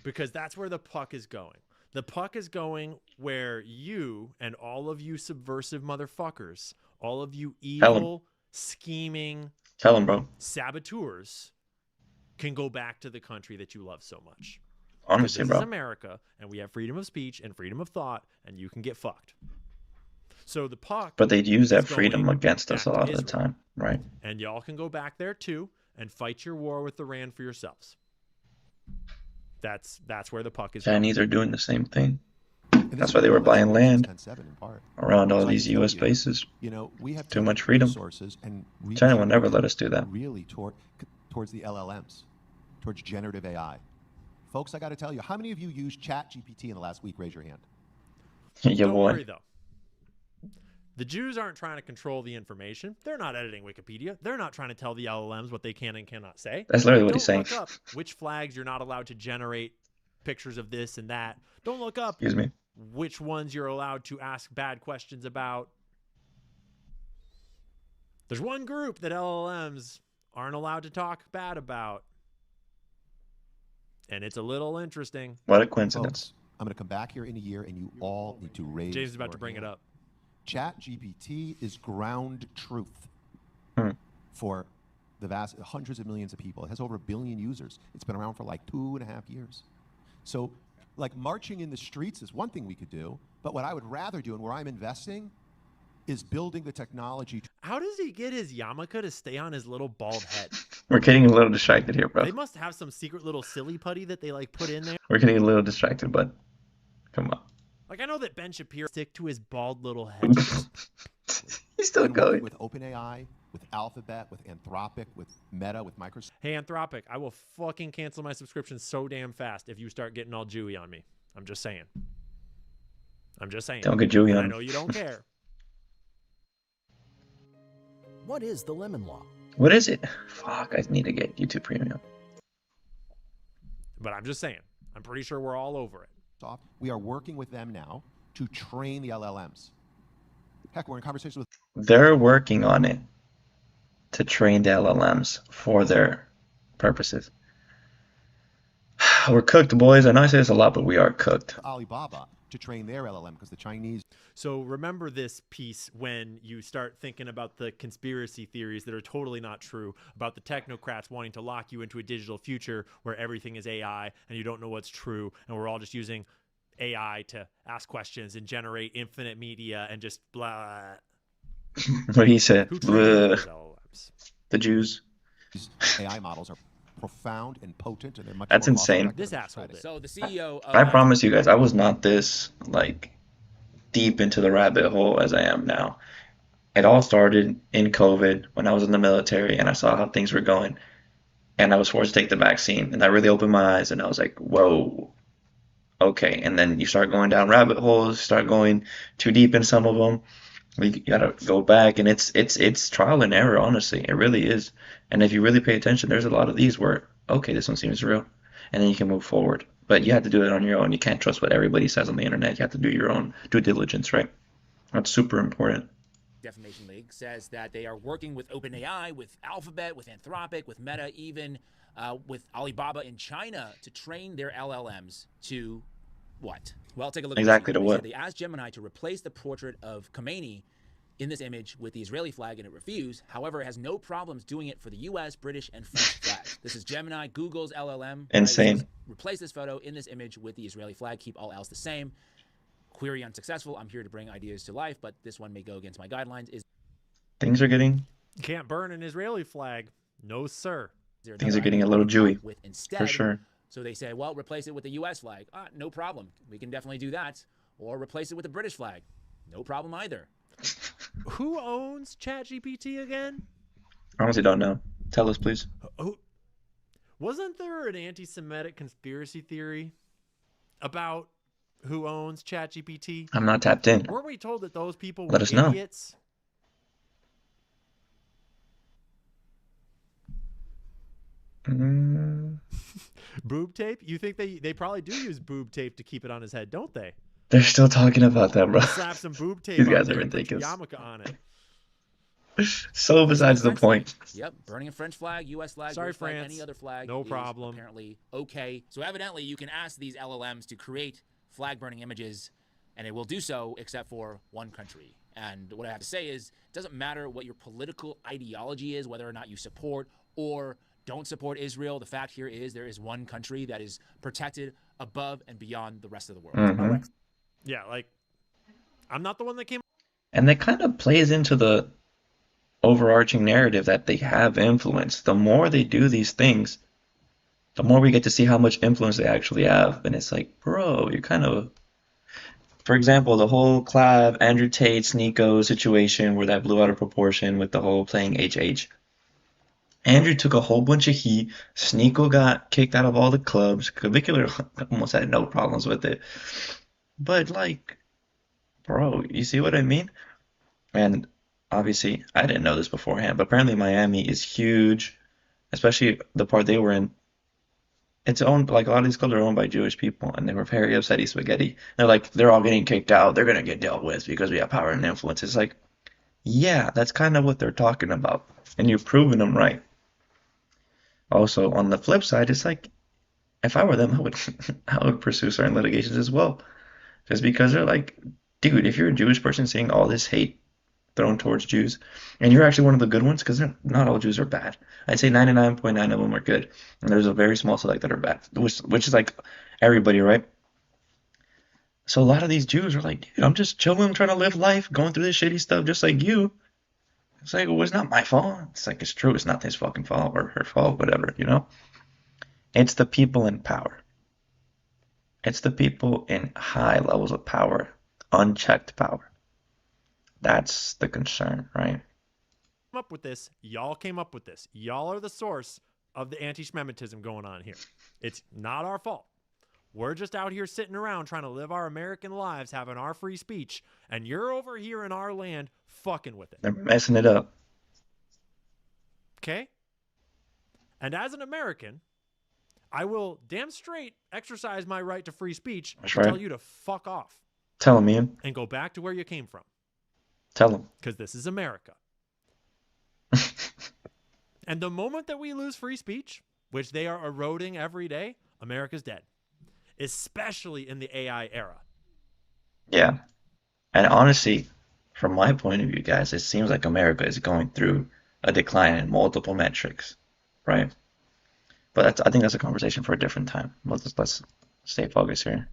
because that's where the puck is going. The puck is going where you and all of you subversive motherfuckers, all of you Tell 'em. evil, scheming Tell him, bro. saboteurs can go back to the country that you love so much. Because Honestly, this bro. is America, and we have freedom of speech and freedom of thought, and you can get fucked. So the puck, But they'd use that is freedom going against us a back to lot of the Israel. time, right? and y'all can go back there too and fight your war with Iran for yourselves. That's where the puck is going. Chinese are doing the same thing And this That's is why they were what led buying to land 10/7 in part. around all So I these can tell U.S. you, bases. You know, we have Too taken much freedom. resources and China will never redistributed let us do that. really towards the LLMs, towards generative AI. Folks, I got to tell you, how many of you used ChatGPT in the last week? Raise your hand. Yeah, Don't boy. worry though. The Jews aren't trying to control the information. They're not editing Wikipedia. They're not trying to tell the LLMs what they can and cannot say. That's literally what Don't he's saying. look up which flags you're not allowed to generate pictures of this and that. Don't look up Excuse me. which ones you're allowed to ask bad questions about. There's one group that LLMs aren't allowed to talk bad about. And it's a little interesting. What a coincidence. Folks, I'm going to come back here in a year, and you all need to raise. James is about your to bring it hand. up. ChatGPT is ground truth Hmm. for the vast hundreds of millions of people. It has over 1 billion users. It's been around for like 2.5 years. So, like, marching in the streets is one thing we could do, but what I would rather do and where I'm investing is building the technology. How does he get his yarmulke to stay on his little bald head? We're getting a little distracted here, bro. They must have some secret little silly putty that they like put in there. We're getting a little distracted, but come on. Like, I know that Ben Shapiro stick to his bald little head. He's still And working going. with OpenAI, with Alphabet, with Anthropic, with Meta, with Microsoft. Hey, Anthropic, I will fucking cancel my subscription so damn fast if you start getting all Jewy on me. I'm just saying. I'm just saying. Don't get Jewy And on I me. know you don't care. What is the Lemon Law? What is it? Fuck, I need to get YouTube Premium. But I'm just saying, I'm pretty sure we're all over it. We are working with them now to train the LLMs. Heck, we're in conversation with. They're working on it to train the LLMs for their purposes. We're cooked, boys. I know I say this a lot, but we are cooked. Alibaba to train their LLM because the Chinese. So remember this piece when you start thinking about the conspiracy theories that are totally not true, about the technocrats wanting to lock you into a digital future where everything is AI and you don't know what's true, and we're all just using AI to ask questions and generate infinite media and just blah. What he said. Who trained those LLMs? The Jews. AI models are profound and potent, and they're much. That's more insane. cost-effective This than asshole credit. did. So the CEO of I promise you guys, I was not this like deep into the rabbit hole as I am now. It all started in COVID when I was in the military and I saw how things were going, and I was forced to take the vaccine, and that really opened my eyes, and I was like, whoa, okay. And then you start going down rabbit holes, start going too deep in some of them. We gotta go back, and it's trial and error, honestly. It really is. And if you really pay attention, there's a lot of these where, okay, this one seems real, and then you can move forward. But you have to do it on your own. You can't trust what everybody says on the internet. You have to do your own due diligence, right? That's super important. Defamation League says that they are working with OpenAI, with Alphabet, with Anthropic, with Meta, even with Alibaba in China to train their LLMs to what? Well, take a look Exactly at to this. what? They asked Gemini to replace the portrait of Khomeini in this image with the Israeli flag, and it refused. However, it has no problems doing it for the U.S., British, and French flags. This is Gemini, Google's LLM. Right? Insane. It says, replace this photo in this image with the Israeli flag. Keep all else the same. Query unsuccessful. I'm here to bring ideas to life, but this one may go against my guidelines. Is Things are getting You can't burn an Israeli flag. No, sir. there things are another getting a idea little I can come Jewy up with instead? for sure. So they say, well, replace it with the U.S. flag. No problem. We can definitely do that. Or replace it with the British flag. No problem either. Who owns ChatGPT again? Honestly, don't know. Tell us, please. Oh, wasn't there an anti-Semitic conspiracy theory about who owns ChatGPT? I'm not tapped in. Weren't we told that those people were Let us know. idiots? Boob tape? You think they probably do use boob tape to keep it on his head, don't they? They're still talking about that, bro. Slap some boob tape These on guys there are and put ridiculous. yarmulke on it. So besides the French point. flag. Yep, burning a French flag, U.S. flag, Sorry, British flag, France. any other flag. No is problem. Apparently okay. So evidently, you can ask these LLMs to create flag burning images, and it will do so except for one country. And what I have to say is, it doesn't matter what your political ideology is, whether or not you support or don't support Israel. The fact here is there is one country that is protected above and beyond the rest of the world. Mhm. Yeah, like, I'm not the one that came. And that kind of plays into the overarching narrative that they have influence. The more they do these things, the more we get to see how much influence they actually have. And it's like, bro, you're kind of. For example, the whole Clav, Andrew Tate, Sneeko situation where that blew out of proportion with the whole playing HH. Andrew took a whole bunch of heat. Sneeko got kicked out of all the clubs. Clavicular almost had no problems with it. But, like, bro, you see what I mean? And obviously, I didn't know this beforehand, but apparently Miami is huge, especially the part they were in. It's owned, like, a lot of these clubs are owned by Jewish people, and they were very upset spaghetti. They're like, they're all getting kicked out. They're going to get dealt with because we have power and influence. It's like, yeah, that's kind of what they're talking about. And you're proving them right. Also, on the flip side, it's like, if I were them, I would pursue certain litigations as well. Just because they're like, dude, if you're a Jewish person seeing all this hate thrown towards Jews, and you're actually one of the good ones, because not all Jews are bad. I'd say 99.9 of them are good, and there's a very small select that are bad, which is like everybody, right? So a lot of these Jews are like, dude, I'm just chilling, trying to live life, going through this shitty stuff just like you. It's like, well, it's not my fault. It's like, it's true, it's not his fucking fault or her fault, whatever, you know? It's the people in power. It's the people in high levels of power, unchecked power. That's the concern, right? Up with this. Y'all came up with this. Y'all are the source of the anti-Shemitism going on here. It's not our fault. We're just out here sitting around trying to live our American lives, having our free speech, and you're over here in our land fucking with it. They're messing it up. Okay? And as an American, I will damn straight exercise my right to free speech That's to right. tell you to fuck off Tell him, Ian. and go back to where you came from. Tell him. Because this is America. And the moment that we lose free speech, which they are eroding every day, America's dead. Especially in the AI era. Yeah. And honestly, from my point of view, guys, it seems like America is going through a decline in multiple metrics, right? But I think that's a conversation for a different time. Let's stay focused here.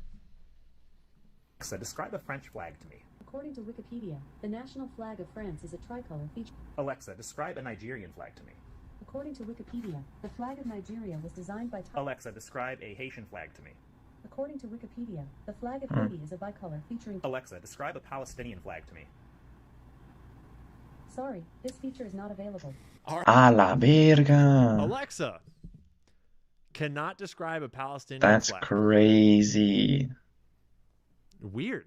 Alexa, describe the French flag to me. According to Wikipedia, the national flag of France is a tricolor feature. Alexa, describe a Nigerian flag to me. According to Wikipedia, the flag of Nigeria was designed by Alexa, describe a Haitian flag to me. According to Wikipedia, the flag of Haiti is a bicolor featuring Alexa, describe a Palestinian flag to me. Sorry, this feature is not available. A la verga. Alexa cannot describe a Palestinian That's flag. crazy. Weird.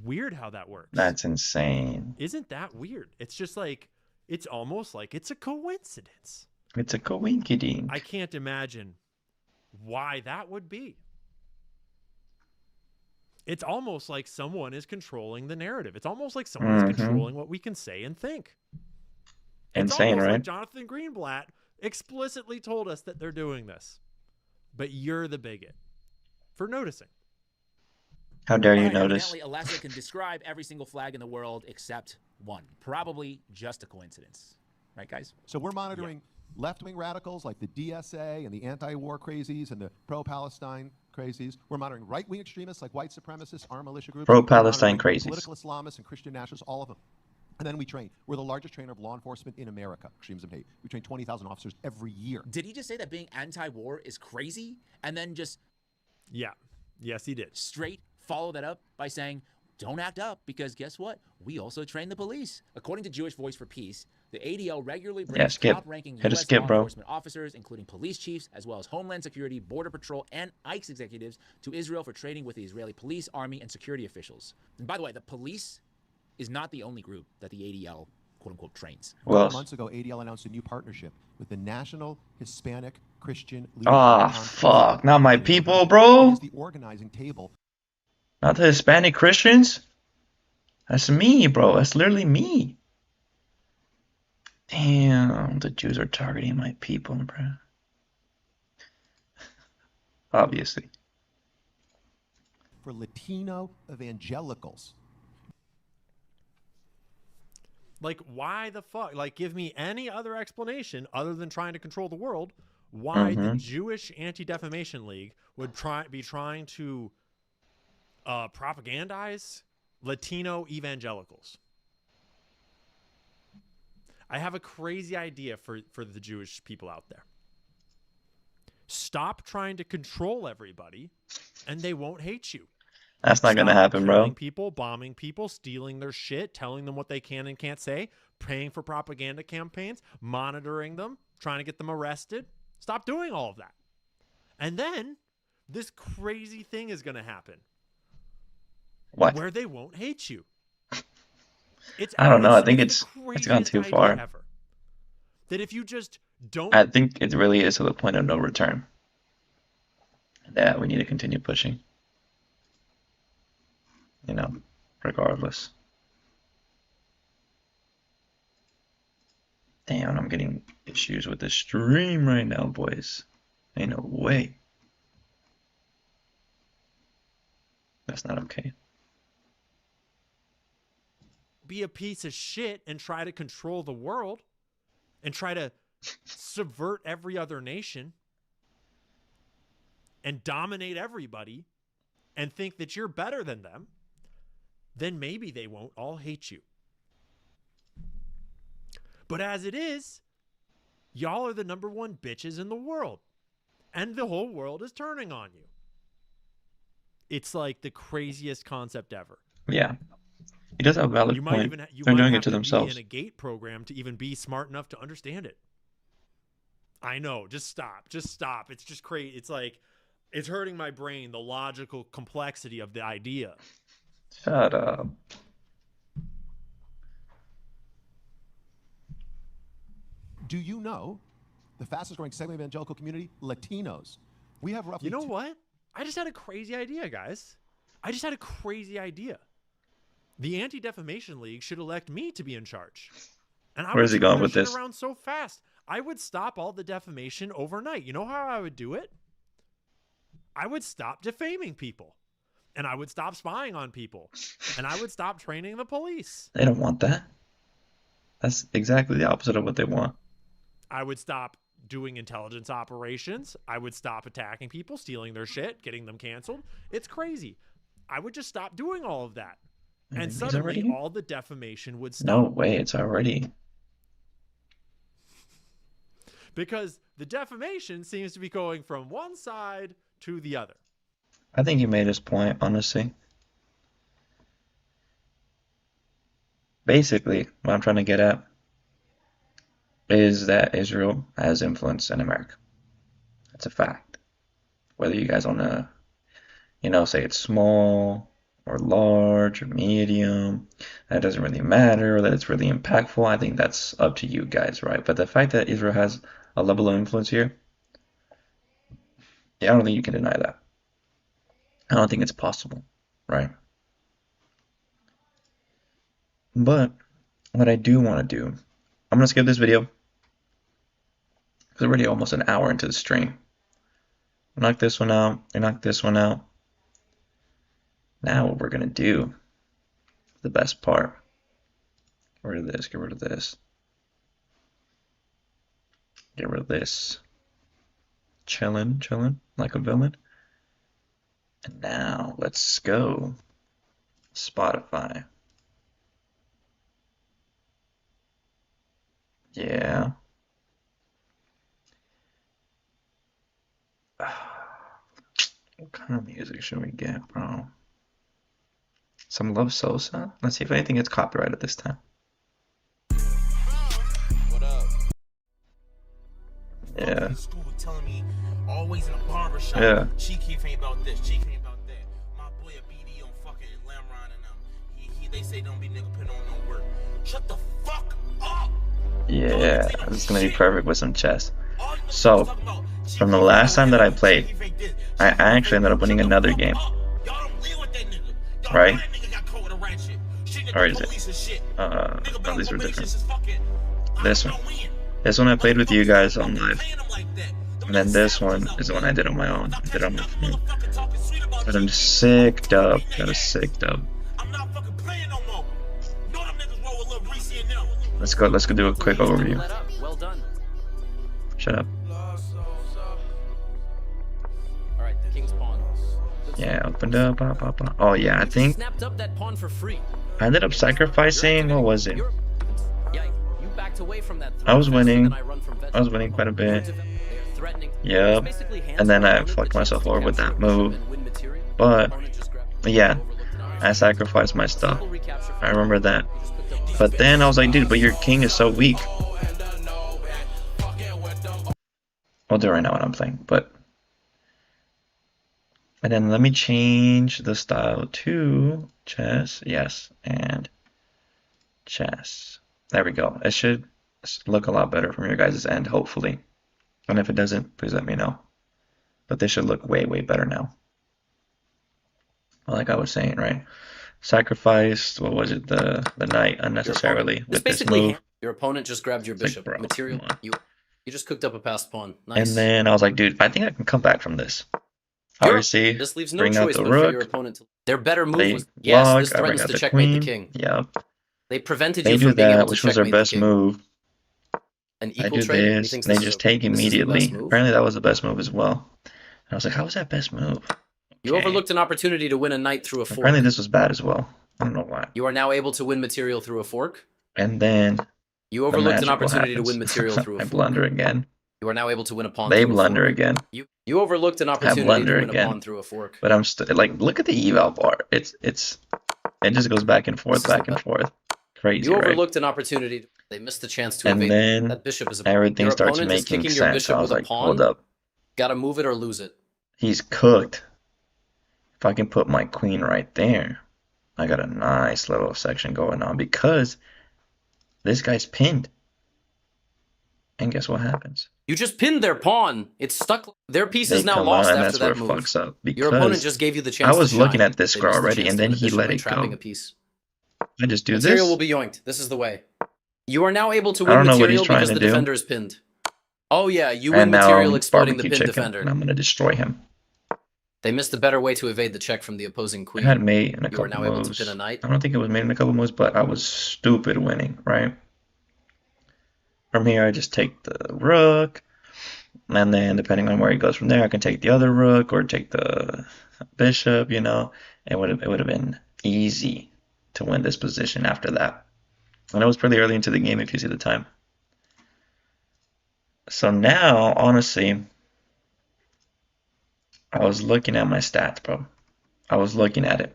Weird how that works. That's insane. Isn't that weird? It's just like, it's almost like it's a coincidence. It's a coinkydink. I can't imagine why that would be. It's almost like someone is controlling the narrative. It's almost like someone is controlling what we can say and think. It's Insane, almost right? like Jonathan Greenblatt explicitly told us that they're doing this. But you're the bigot for noticing. How dare you Alright, notice? evidently, Alexa can describe every single flag in the world except one. Probably just a coincidence. Right, guys? So we're monitoring left-wing radicals like the DSA and the anti-war crazies and the pro-Palestine crazies. We're monitoring right-wing extremists like white supremacists, armed militia groups. Pro-Palestine We're monitoring crazies. Political Islamists and Christian nationalists, all of them. And then we train. We're the largest trainer of law enforcement in America, extremism hate. We train 20,000 officers every year. Did he just say that being anti-war is crazy? And then just Yeah. Yes, he did. straight follow that up by saying, don't act up, because guess what? We also train the police. According to Jewish Voice for Peace, the ADL regularly brings skip. top-ranking Hit a U.S. skip, law bro. enforcement officers, including police chiefs, as well as Homeland Security, Border Patrol, and ICE executives, to Israel for training with the Israeli police, army, and security officials. And by the way, the police is not the only group that the ADL, quote-unquote, trains. A Well, couple months ago, ADL announced a new partnership with the National Hispanic Christian Leadership Conference. fuck. Not my people, It bro. is the organizing table. Not the Hispanic Christians. That's me, bro. That's literally me. Damn, the Jews are targeting my people, bro. Obviously. For Latino evangelicals. Like, why the fuck? Like, give me any other explanation other than trying to control the world why the Jewish Anti-Defamation League would be trying to propagandize Latino evangelicals. I have a crazy idea for the Jewish people out there. Stop trying to control everybody, and they won't hate you. That's not gonna Stop happen, killing bro. people, bombing people, stealing their shit, telling them what they can and can't say, paying for propaganda campaigns, monitoring them, trying to get them arrested. Stop doing all of that. And then this crazy thing is going to happen. What? Where they won't hate you. I don't know. I think the it's gone craziest too idea far. ever. That if you just don't I think it really is to the point of no return. Yeah, we need to continue pushing. You know, regardless. Damn, I'm getting issues with the stream right now, boys. Ain't no way. That's not okay. be a piece of shit and try to control the world and try to subvert every other nation and dominate everybody and think that you're better than them, then maybe they won't all hate you. But as it is, y'all are the number one bitches in the world, and the whole world is turning on you. It's like the craziest concept ever. Yeah. He does have a valid You might point. even They're doing have it to be themselves. in a gate program to even be smart enough to understand it. I know. Just stop. Just stop. It's just crazy. It's like, it's hurting my brain, the logical complexity of the idea. Shut up. Do you know the fastest growing segment of the evangelical community? Latinos. We have roughly. You know what? I just had a crazy idea, guys. I just had a crazy idea. The Anti-Defamation League should elect me to be in charge. And Where's he going with this? this? Around so fast. I would stop all the defamation overnight. You know how I would do it? I would stop defaming people. And I would stop spying on people. And I would stop training the police. They don't want that. That's exactly the opposite of what they want. I would stop doing intelligence operations. I would stop attacking people, stealing their shit, getting them canceled. It's crazy. I would just stop doing all of that. And suddenly all the defamation would stop. No way, it's already. Because the defamation seems to be going from one side to the other. I think he made his point, honestly. Basically, what I'm trying to get at is that Israel has influence in America. That's a fact. Whether you guys want to, say it's small or large or medium, that doesn't really matter, or that it's really impactful, I think that's up to you guys, right? But the fact that Israel has a level of influence here, I don't think you can deny that. I don't think it's possible, right? But what I do want to do, I'm going to skip this video because we're already almost an hour into the stream. Knock this one out, and knock this one out. Now what we're going to do, the best part, get rid of this, get rid of this, get rid of this, chilling like a villain. And now let's go Spotify. Yeah. What kind of music should we get, bro? Some Love Sosa? Let's see if anything gets copyrighted this time. What up? Yeah. School telling me always in a barbershop. Yeah. She keep saying about this. She keep about that. My boy a BD on fucking Lamron and them. They say don't be nigga putting on no work. Shut the fuck up. Yeah, this is gonna be perfect with some chess. So, from the last time that I played, I actually ended up winning another game. Right? Or is it? No, these were different. This one. This one I played with you guys on live. And then this one is the one I did on my own. I did on my phone. But I'm sick dub. Got a sick dub. Let's go do a quick overview. Well done. Shut up. Alright, the king's pawn. Yeah, opened up. Oh yeah, I think Snapped up that pawn for free. I ended up sacrificing. What was it? Yeah, you backed away from that I was winning. I was winning quite a bit. Yep. And then I fucked myself over with that move. But yeah, I sacrificed my stuff. I remember that. But then I was like, dude, but your king is so weak. I'll do it right now when I'm playing, but. And then let me change the style to chess. Yes, and chess. There we go. It should look a lot better from your guys' end, hopefully. And if it doesn't, please let me know. But this should look way, way better now. Like I was saying, right? Sacrificed, what was it, the knight unnecessarily with this move. Your opponent just grabbed your bishop. bro, Material. come on. You just cooked up a passed pawn. Nice. And then I was like, dude, I think I can come back from this. Obviously, this leaves no bring out choice the but for your rook. opponent to. Their better move They was yes. block, This I bring threatens out to the checkmate queen. the king. Yep. They prevented They you do from being able that, to which was their checkmate the best king. move. An I equal do trade. He this, thinks and they this just is take this is the immediately. best move. Apparently that was the best move as well. And I was like, how was that best move? You Okay. overlooked an opportunity to win a knight through a fork. Apparently this was bad as well. I don't know why. You are now able to win material through a fork. And then You the overlooked an magical opportunity happens. to win material through a I fork. blunder again. You are now able to win a pawn. They through blunder a fork. again. You overlooked an I opportunity to blunder win a again. pawn through a fork. But I'm still like, look at the eval bar. It just goes back and forth, back and forth. Crazy, You right? overlooked an opportunity. They missed the chance to And evade. then That bishop is a everything your starts opponent is making kicking your sense. bishop I was with a like, pawn. hold up. Gotta move it or lose it. He's cooked. If I can put my queen right there, I got a nice little section going on because this guy's pinned. And guess what happens? You just pinned their pawn. It's stuck. Their piece They is now come lost out, and after that's that where it move. fucks up. Your opponent Because just gave you the chance I was to looking shine. at this They square missed the already, chance and to then win he efficiently let it trapping go. a piece. I just do Material this. will be yoinked. This is the way. You are now able to I win don't know what he's material trying because to the do. defender is pinned. Oh yeah, you win And now material I'm exploiting the barbecue pinned chicken, defender. and I'm gonna destroy him. They missed a better way to evade the check from the opposing I queen. had mate in a You are couple now able to moves. pin a knight. I don't think it was made in a couple moves, but I was stupid winning, right? From here, I just take the rook, and then depending on where he goes from there, I can take the other rook or take the bishop, you know. It would have been easy to win this position after that. And it was pretty early into the game if you see the time. So now, honestly, I was looking at my stats, bro. I was looking at it.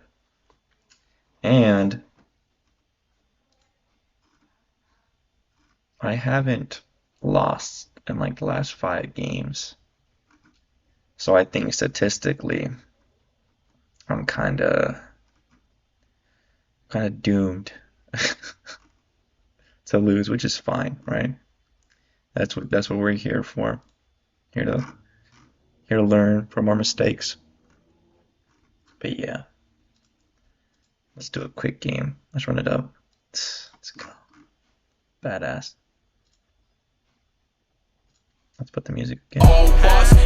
And I haven't lost in like the last 5 games. So I think statistically, I'm kind of doomed to lose, which is fine, right? That's what we're here for. Here to learn from our mistakes. But yeah, let's do a quick game. Let's run it up. Let's go. Badass. Let's put the music again.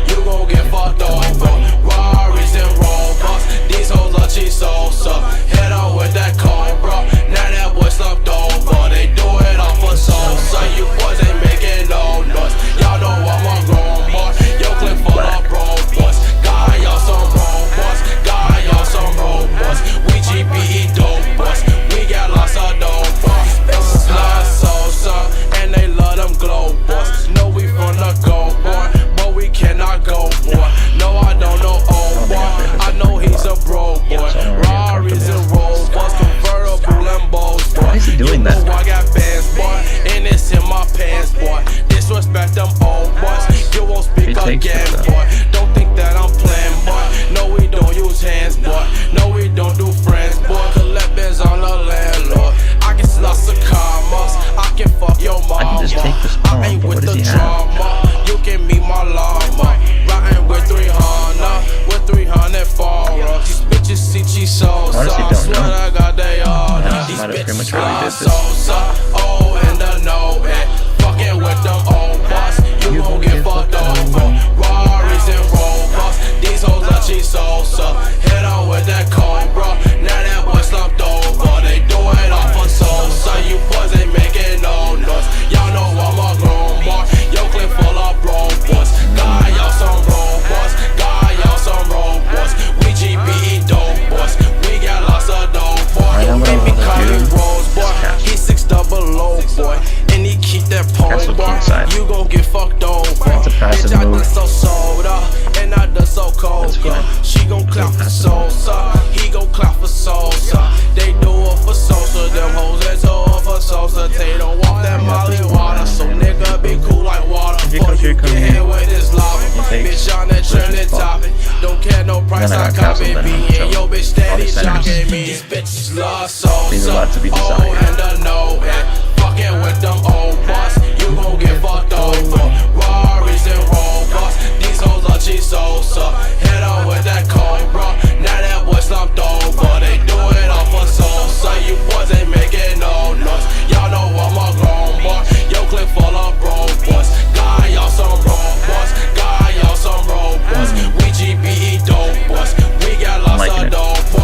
You gon' get fucked over. Rarries and Robux. These hoes are cheese salsa. Head on with that cobra. Now that boy slumped over. They do it off for salsa. You boys ain't making no noise. Y'all know I'm a grown boy. Yo, clip full of robots. Got y'all some robots. Got y'all some robots. We GPE dope boys. We got lots of dope boys. It's love salsa. And they love them glow boys. No, we from the go boy. But we cannot go boy. No, I don't know old boy. I know he's a bro boy. Rarries and Robux. Convertible and bows boy. Why is he doing that? I got bands boy. And it's in my pants boy. Disrespect them old boys. You won't speak again boy. Don't think that I'm playing boy. No, we don't use hands boy. No, we don't do friends boy. Collect bands on the landlord. I can lots of commas. I can fuck your mama. I can just take this pawn, but what does he have? You can meet my llama. Riding with 300. With 300 Farah. These bitches see cheese sauce. Honestly, I don't swear know. to God they are. I These might have bitches prematurely did love this. salsa. Oh, and the know it. Fucking with them old boss. You gon' get fucked over. Rarries and Robux. These hoes are cheese salsa. Head on with that cobra. Now that boy slumped over. They do it off for salsa. You boys ain't making no noise. Y'all know I'm a grown boy. Yo, clip full of robots. Got y'all some robots. Got y'all some robots. We GPE dope boys. We got lots of dope boy. Yo, make me call him Rose boy. He 6 double low boy. And he keep that pole boy. You gon' get fucked over. Bitch, I done so soda. And I done so coca. She gon' clap for Sosa. He gon' clap for Sosa. They do it for Sosa. Them hoes they do it for Sosa. They don't want that Molly water. So nigga be cool like water. Before you get hit with this lava. Bitch on that trending topic. Don't care no price I copy me. And yo bitch steady jocking me. These bitches love Sosa. Oh and I know it. Fucking with them old boss. You gon' get fucked over. Rarries and Robux. These hoes are cheese salsa. Head on with that cobra. Now that boy slumped over. They do it off for salsa. You boys ain't making no noise. Y'all know I'm a grown boy. Yo, clip full of robots. Got y'all some robots. Got y'all some robots. We GPE dope boys. We got lots of dope boy.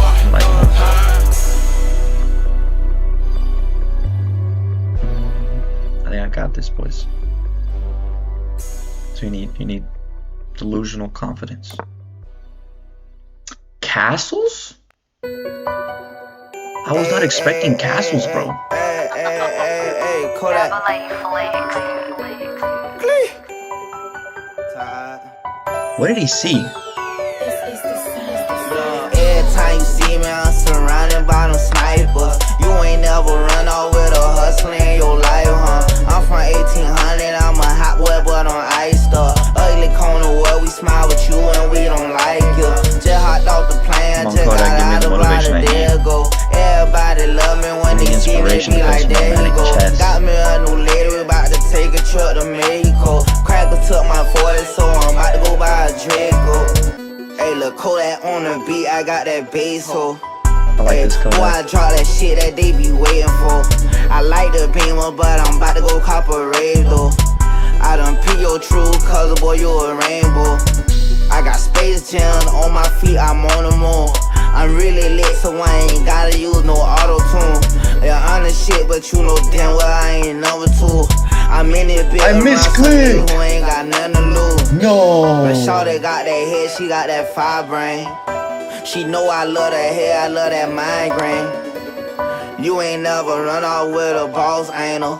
I think I got this, boys. So you need delusional confidence. Castles? I was not expecting castles, bro. Hey, Kodak. What did he see? Every time you see me, I'm surrounded by them snipers. You ain't never run off with a hustler in your life, huh? I'm from 1800, I'm a hot boy, but on ice stuff. Ugly corner where we smile with you and we don't like you. Just hopped off the plane, just got out about a day ago. Everybody love me when they see me, be like, there you go. Got me a new lady, we about to take a trip to Mexico. Draco. Hey, look, Kodak on the beat, I got that bass hole. I like this Boy, I Kodak. drop that shit that they be waiting for. I like the Beamer, but I'm about to go cop a rave though. I done pick your true color, boy, you a rainbow. I got Space Jam on my feet, I'm on the moon. I'm really lit, so I ain't gotta use no auto-tune. Yeah, honest shit, but you know damn well I ain't number 2. I'm in it big. I misclicked. Who ain't got nothing to lose. No. But shawty got that head, she got that fire brain. She know I love that hair, I love that migraine. You ain't never run out with a boss, ain't no.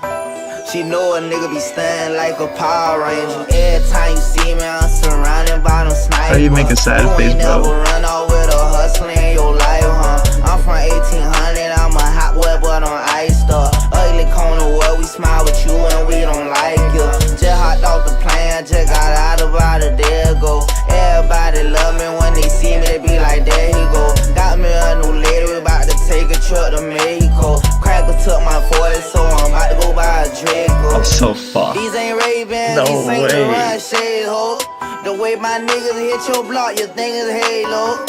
She know a nigga be standing like a Power Ranger. Every time you see me, I'm surrounded by them snipers. How you make a sad face, You ain't bro? never run out with a hustler in your life, huh? I'm from 1800, I'm a hot boy, but on ice stuff. Ugly corner where we smile with you and we don't like you. Just hopped off the plane, just got out about a day ago. Everybody love me when they see me, they be like, there he go. Got me a new lady, we about to take a trip to Mexico. Cracker took my 40, so I'm about to go buy a Draco. I'm so fucked. These ain't Ray-Bans, No these ain't way. the run shades, ho. The way my niggas hit your block, you think it's Halo.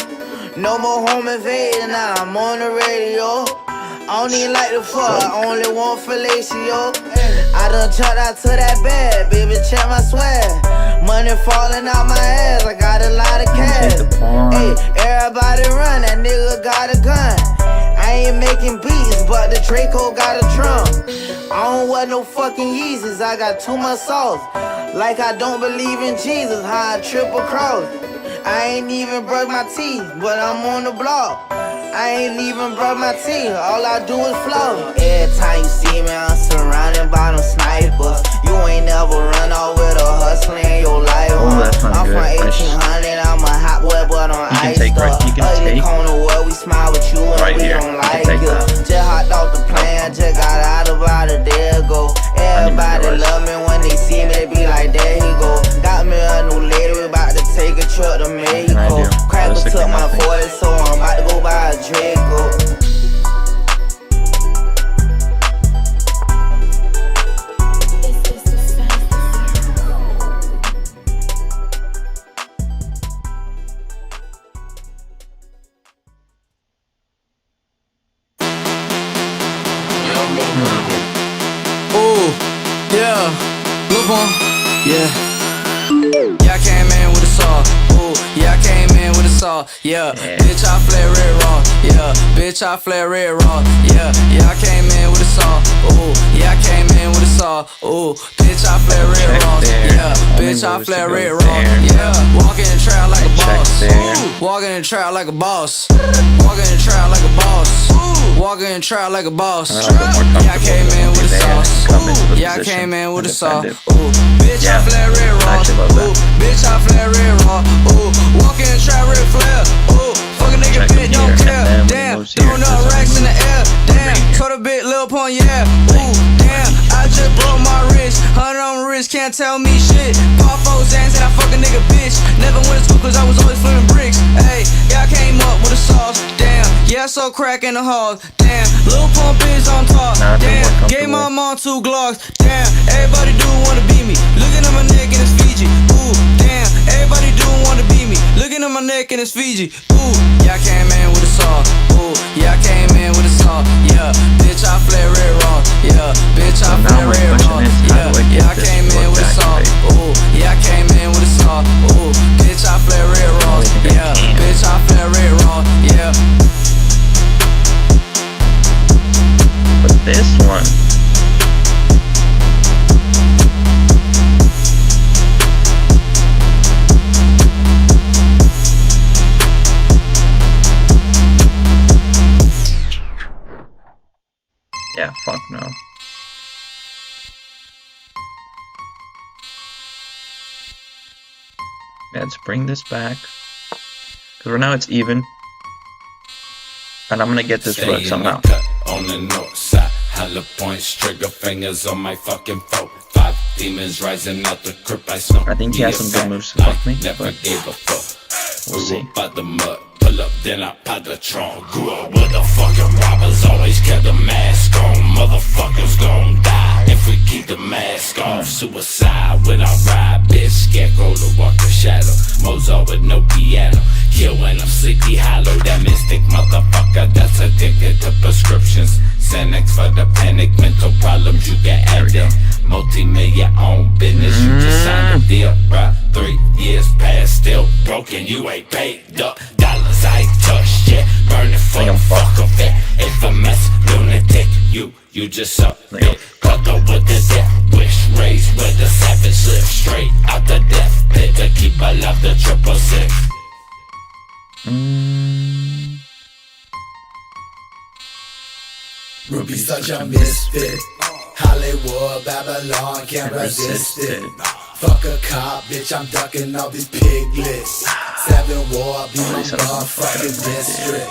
No more home invading, now I'm on the radio. I don't even like the fuck, I only want fellatio. I done jumped out to that bed, baby, check my swag. Money falling out my ass, I got a lot of cash. Hey, everybody run, that nigga got a gun. I ain't making beats, but the Draco got a drum. I don't wear no fucking Yeezys, I got too much sauce. Like I don't believe in Jesus, how I triple cross. I ain't even brush my teeth, but I'm on the block. I ain't even brush my teeth, all I do is floss. Every time you see me, I'm surrounded by them snipers. You ain't never run out with a hustler in your life. Oh, that's not I'm good. from 1800, I'm a hot boy, but on ice stuff. Ugly corner where we smile with you and Right we here. don't You like can take you. that. Just hopped off the plane, just got out about a day ago. Everybody love me when they see me, they be like, there he go. Got me a new lady, we about to take a trip to Mexico. Cracker took my 40, so I'm about to go buy a Draco. Ooh, yeah, look on, yeah. Yeah, I came in with a saw. Ooh, yeah, I came in with a saw. Yeah, bitch, I flare red raw. Yeah, bitch, I flare red raw. Yeah, I came in with a saw. Ooh, yeah, I came in with a saw. Ooh, bitch, I flare red raw. Yeah, bitch, I flare red raw. Yeah, walking in the trap like a boss. Walking in the trap like a boss. Walking in the trap like a boss. Walking in the trap like a boss. Yeah, I came in with a sauce. Yeah, I came in with a saw. Ooh, bitch, I flare red raw. Ooh, bitch, I flare red raw. Ooh, walking in the trap red flare. Ooh, fuck a nigga bitch, don't care. Damn, throwing up racks in the air. Damn, told a bit, Lil Pun, yeah. Ooh, damn, I just broke my wrist. 100 on my wrist, can't tell me shit. Pop 4 Zans and I fuck a nigga bitch. Never went to school cause I was always flipping bricks. Hey, yeah, I came up with a sauce. Damn, yeah, I saw crack in the halls. Damn, Lil Pump is on top. Damn, gave my mom 2 Glocks. Damn, everybody do wanna be me. Looking at my neck and it's Fiji. Ooh, damn, everybody do wanna be me. Looking at my neck and it's Fiji. Ooh, yeah, I came in with a saw. Ooh, yeah, I came in with a saw. Yeah, bitch, I flare red raw. Yeah, bitch, I flare red raw. Yeah, I came in with a saw. Ooh, yeah, I came in with a saw. Ooh, bitch, I flare red raw. Yeah, bitch, I flare red raw. Yeah. But this one. Yeah, fuck no. Yeah, let's bring this back. Because right now it's even. And I'm gonna get this right somehow. On the north side, hella points, trigger fingers on my fucking throat. 5 demons rising out the crypt like snow. I think he has some good moves to fuck me, Never but gave a fuck. we'll see. Up by the mud, pull up, then I pop the trunk. Grew up with the fucking robbers, always kept a mask on. Motherfuckers gon' die if we keep the mask off. Suicide when I ride, bitch. scarecrow to walk the shadow. Mozart with no piano. Kill when I'm sleepy hollow. That mystic motherfucker that's addicted to prescriptions. Xanax for the panic, mental problems you get added. Multi-million owned business, you just signed a deal, bruh. 3 years past, still broken, you ain't paid up. Dollars I ain't touched yet, burning for the fuck of it. Infamous lunatic, you just up it. Cut over the death wish, raised with the savage live straight out the death pit to keep alive the 666. Ruby's such a misfit. Hollywood, Babylon, can't resist it. Fuck a cop, bitch, I'm ducking all these piglets. 7 war, be my motherfucking district.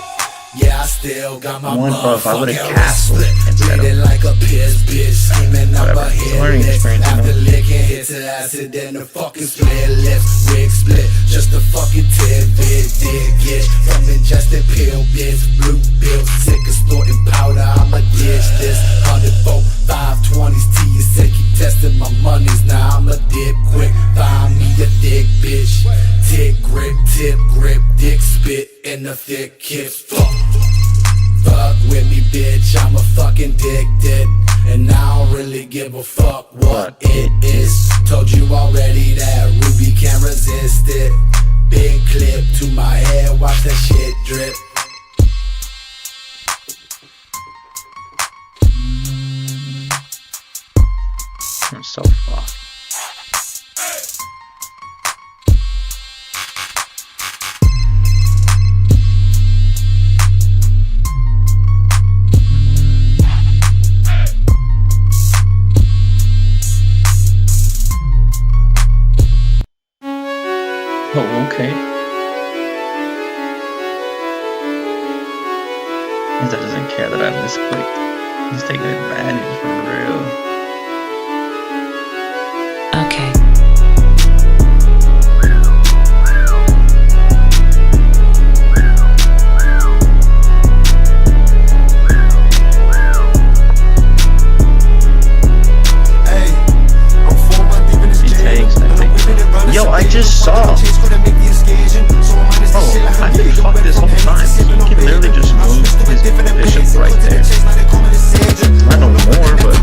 Yeah, I still got my motherfucking castle. Bleeding like a piss bitch, scheming up a hit list. After licking hits to acid, then the fucking split lips. Wig split, just a fucking tidbit. Did get from ingested pill bits. Blue bills, sick of snorting powder. I'ma ditch this 104, 520s to you. Say keep testing my monies, now I'ma dip quick. Find me a thick bitch. Tick grip, tip grip, dick spit in the thick hips. Fuck with me, bitch, I'm a fucking addicted. And I don't really give a fuck what it is. Told you already that Ruby can't resist it. Big clip to my head, watch that shit drip. I'm so fucked. Oh, okay. He doesn't care that I misclicked. He's taking advantage for real. Okay. Yo, I just saw. Oh, I can fuck this whole time. He can literally just move his bishop right there. I know more, but.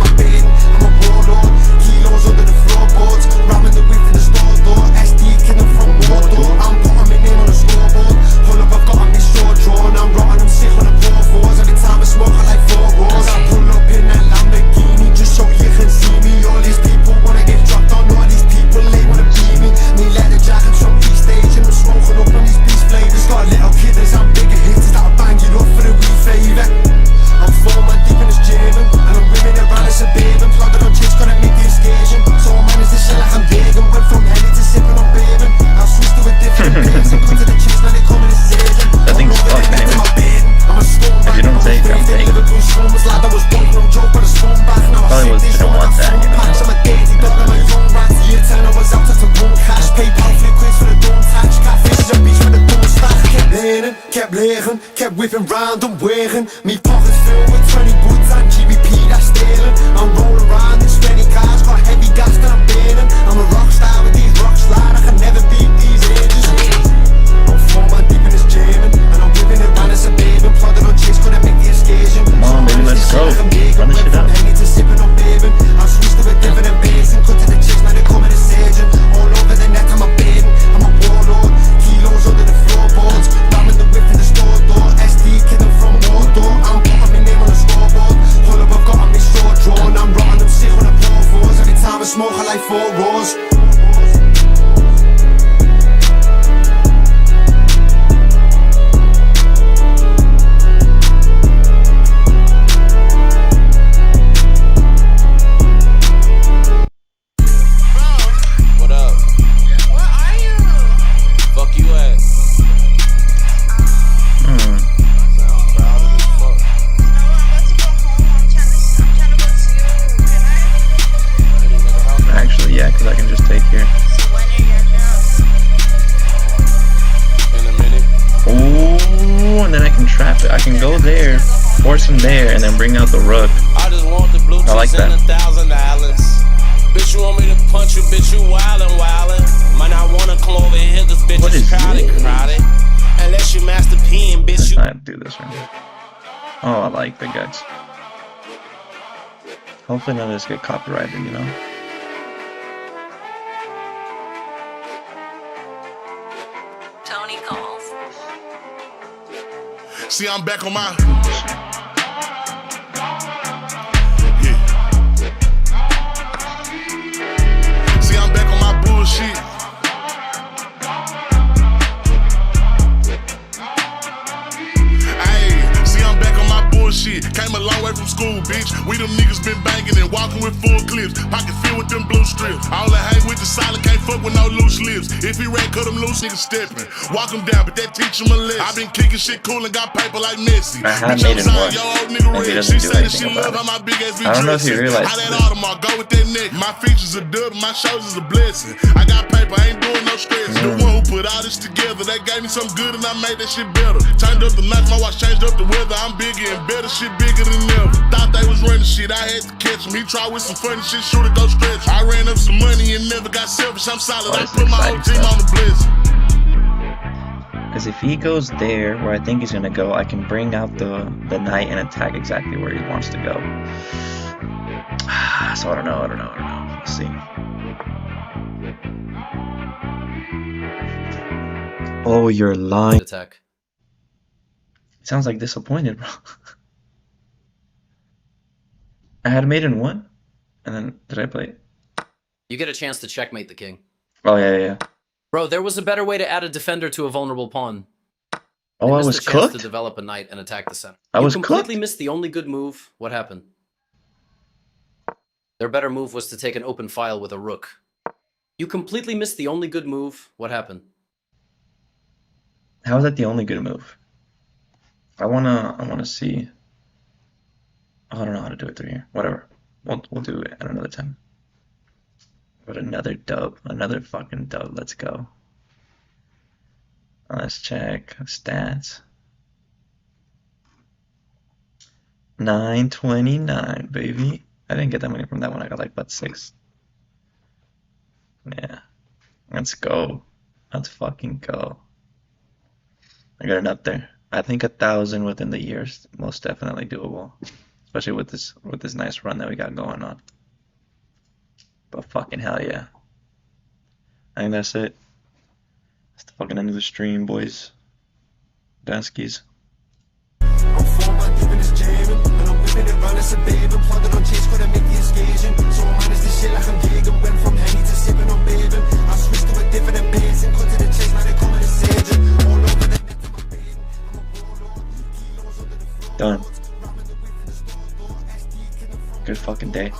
Kept whipping round and wearing me pockets filled with 20 boots and GBP that's stealing. I'm rolling around in 20 cars, got heavy gas that I'm burning. I'm a rock star with these rocks, lad, I can never beat these ages. I'm 4 man deep in this jamming, and I'm whipping it round as a baby. Plotted on chicks, couldn't make the excursion. Come on, baby, let's go. Run this shit up. To sipping on bathing, I switched to a different basin. Cut to the chicks, now they coming a surgeon. All over the net, I'm a bathing. I'm a warlord, kilos under the floorboards. Ramming the whip in the store door. SD kidding from Mordor. I'm putting my name on the scoreboard. Pull up, I've got on me short drawn. I'm rotting them sick on the pour fours. Every time I smoke, I like 4 roars. Yeah, because I can just take here. Oh, and then I can trap it. I can go there, force him there, and then bring out the rook. I like that. Bitch, you want me to punch you, bitch, you wildin', wildin'. Might not wanna come over here, this bitch What is is crowded, this? crowded. Unless you Master P and bitch, Let's you. not do this right now. Oh, I like Big X. Hopefully none of this get copyrighted, you know? Tony calls. See, I'm back on my. See, I'm back on my bullshit. Ayy, see, I'm back on my bullshit. Came a long way from school, bitch. We them niggas been banging and walking with full clips. Pocket filled with them blue strips. All I hang with the solid, can't fuck with no loose lips. If he ran, cut them loose, niggas stepping. Walk him down, but that teach him a lesson. I been kicking shit cool and got paper like Messi. I have made it one. If he doesn't do anything about it. I don't know if you realize How that this. Audemars go with that neck. My features are dub, my shoulders a blessing. I got paper, I ain't doing no stress. The one who put all this together, they gave me some good and I made that shit better. Turned up the nights, my watch changed up the weather. I'm bigger and better, shit bigger than ever. Thought they was running shit, I had to catch him. He tried with some funny shit, shoot it, go stretch. I ran up some money and never got selfish. I'm solid, I put my whole team on the blessing. Because if he goes there, where I think he's gonna go, I can bring out the knight and attack exactly where he wants to go. So I don't know. Let's see. Oh, you're lying. Attack. Sounds like disappointed, bro. I had made in one, and then did I play it? You get a chance to checkmate the king. Oh yeah. Bro, there was a better way to add a defender to a vulnerable pawn. Oh, I was missed the chance cooked. to develop a knight and attack the center. I was You completely missed the only good move. What happened? Their better move was to take an open file with a rook. You completely missed the only good move. What happened? How is that the only good move? I wanna see. Oh, I don't know how to do it through here. Whatever. We'll do it at another time. But another dub. Another fucking dub. Let's go. Let's check stats. 929, baby. I didn't get that many from that one. I got like about 6. Yeah. Let's go. Let's fucking go. I got it up there. I think 1,000 within the year is most definitely doable. Especially with this nice run that we got going on. But fucking hell yeah. I think that's it. That's the fucking end of the stream, boys. Danskis. Done. Good fucking day.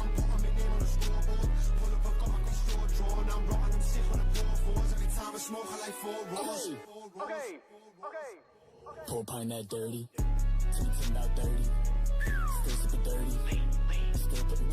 Pull pint that dirty. 10 out 30. Still sipping dirty. Still putting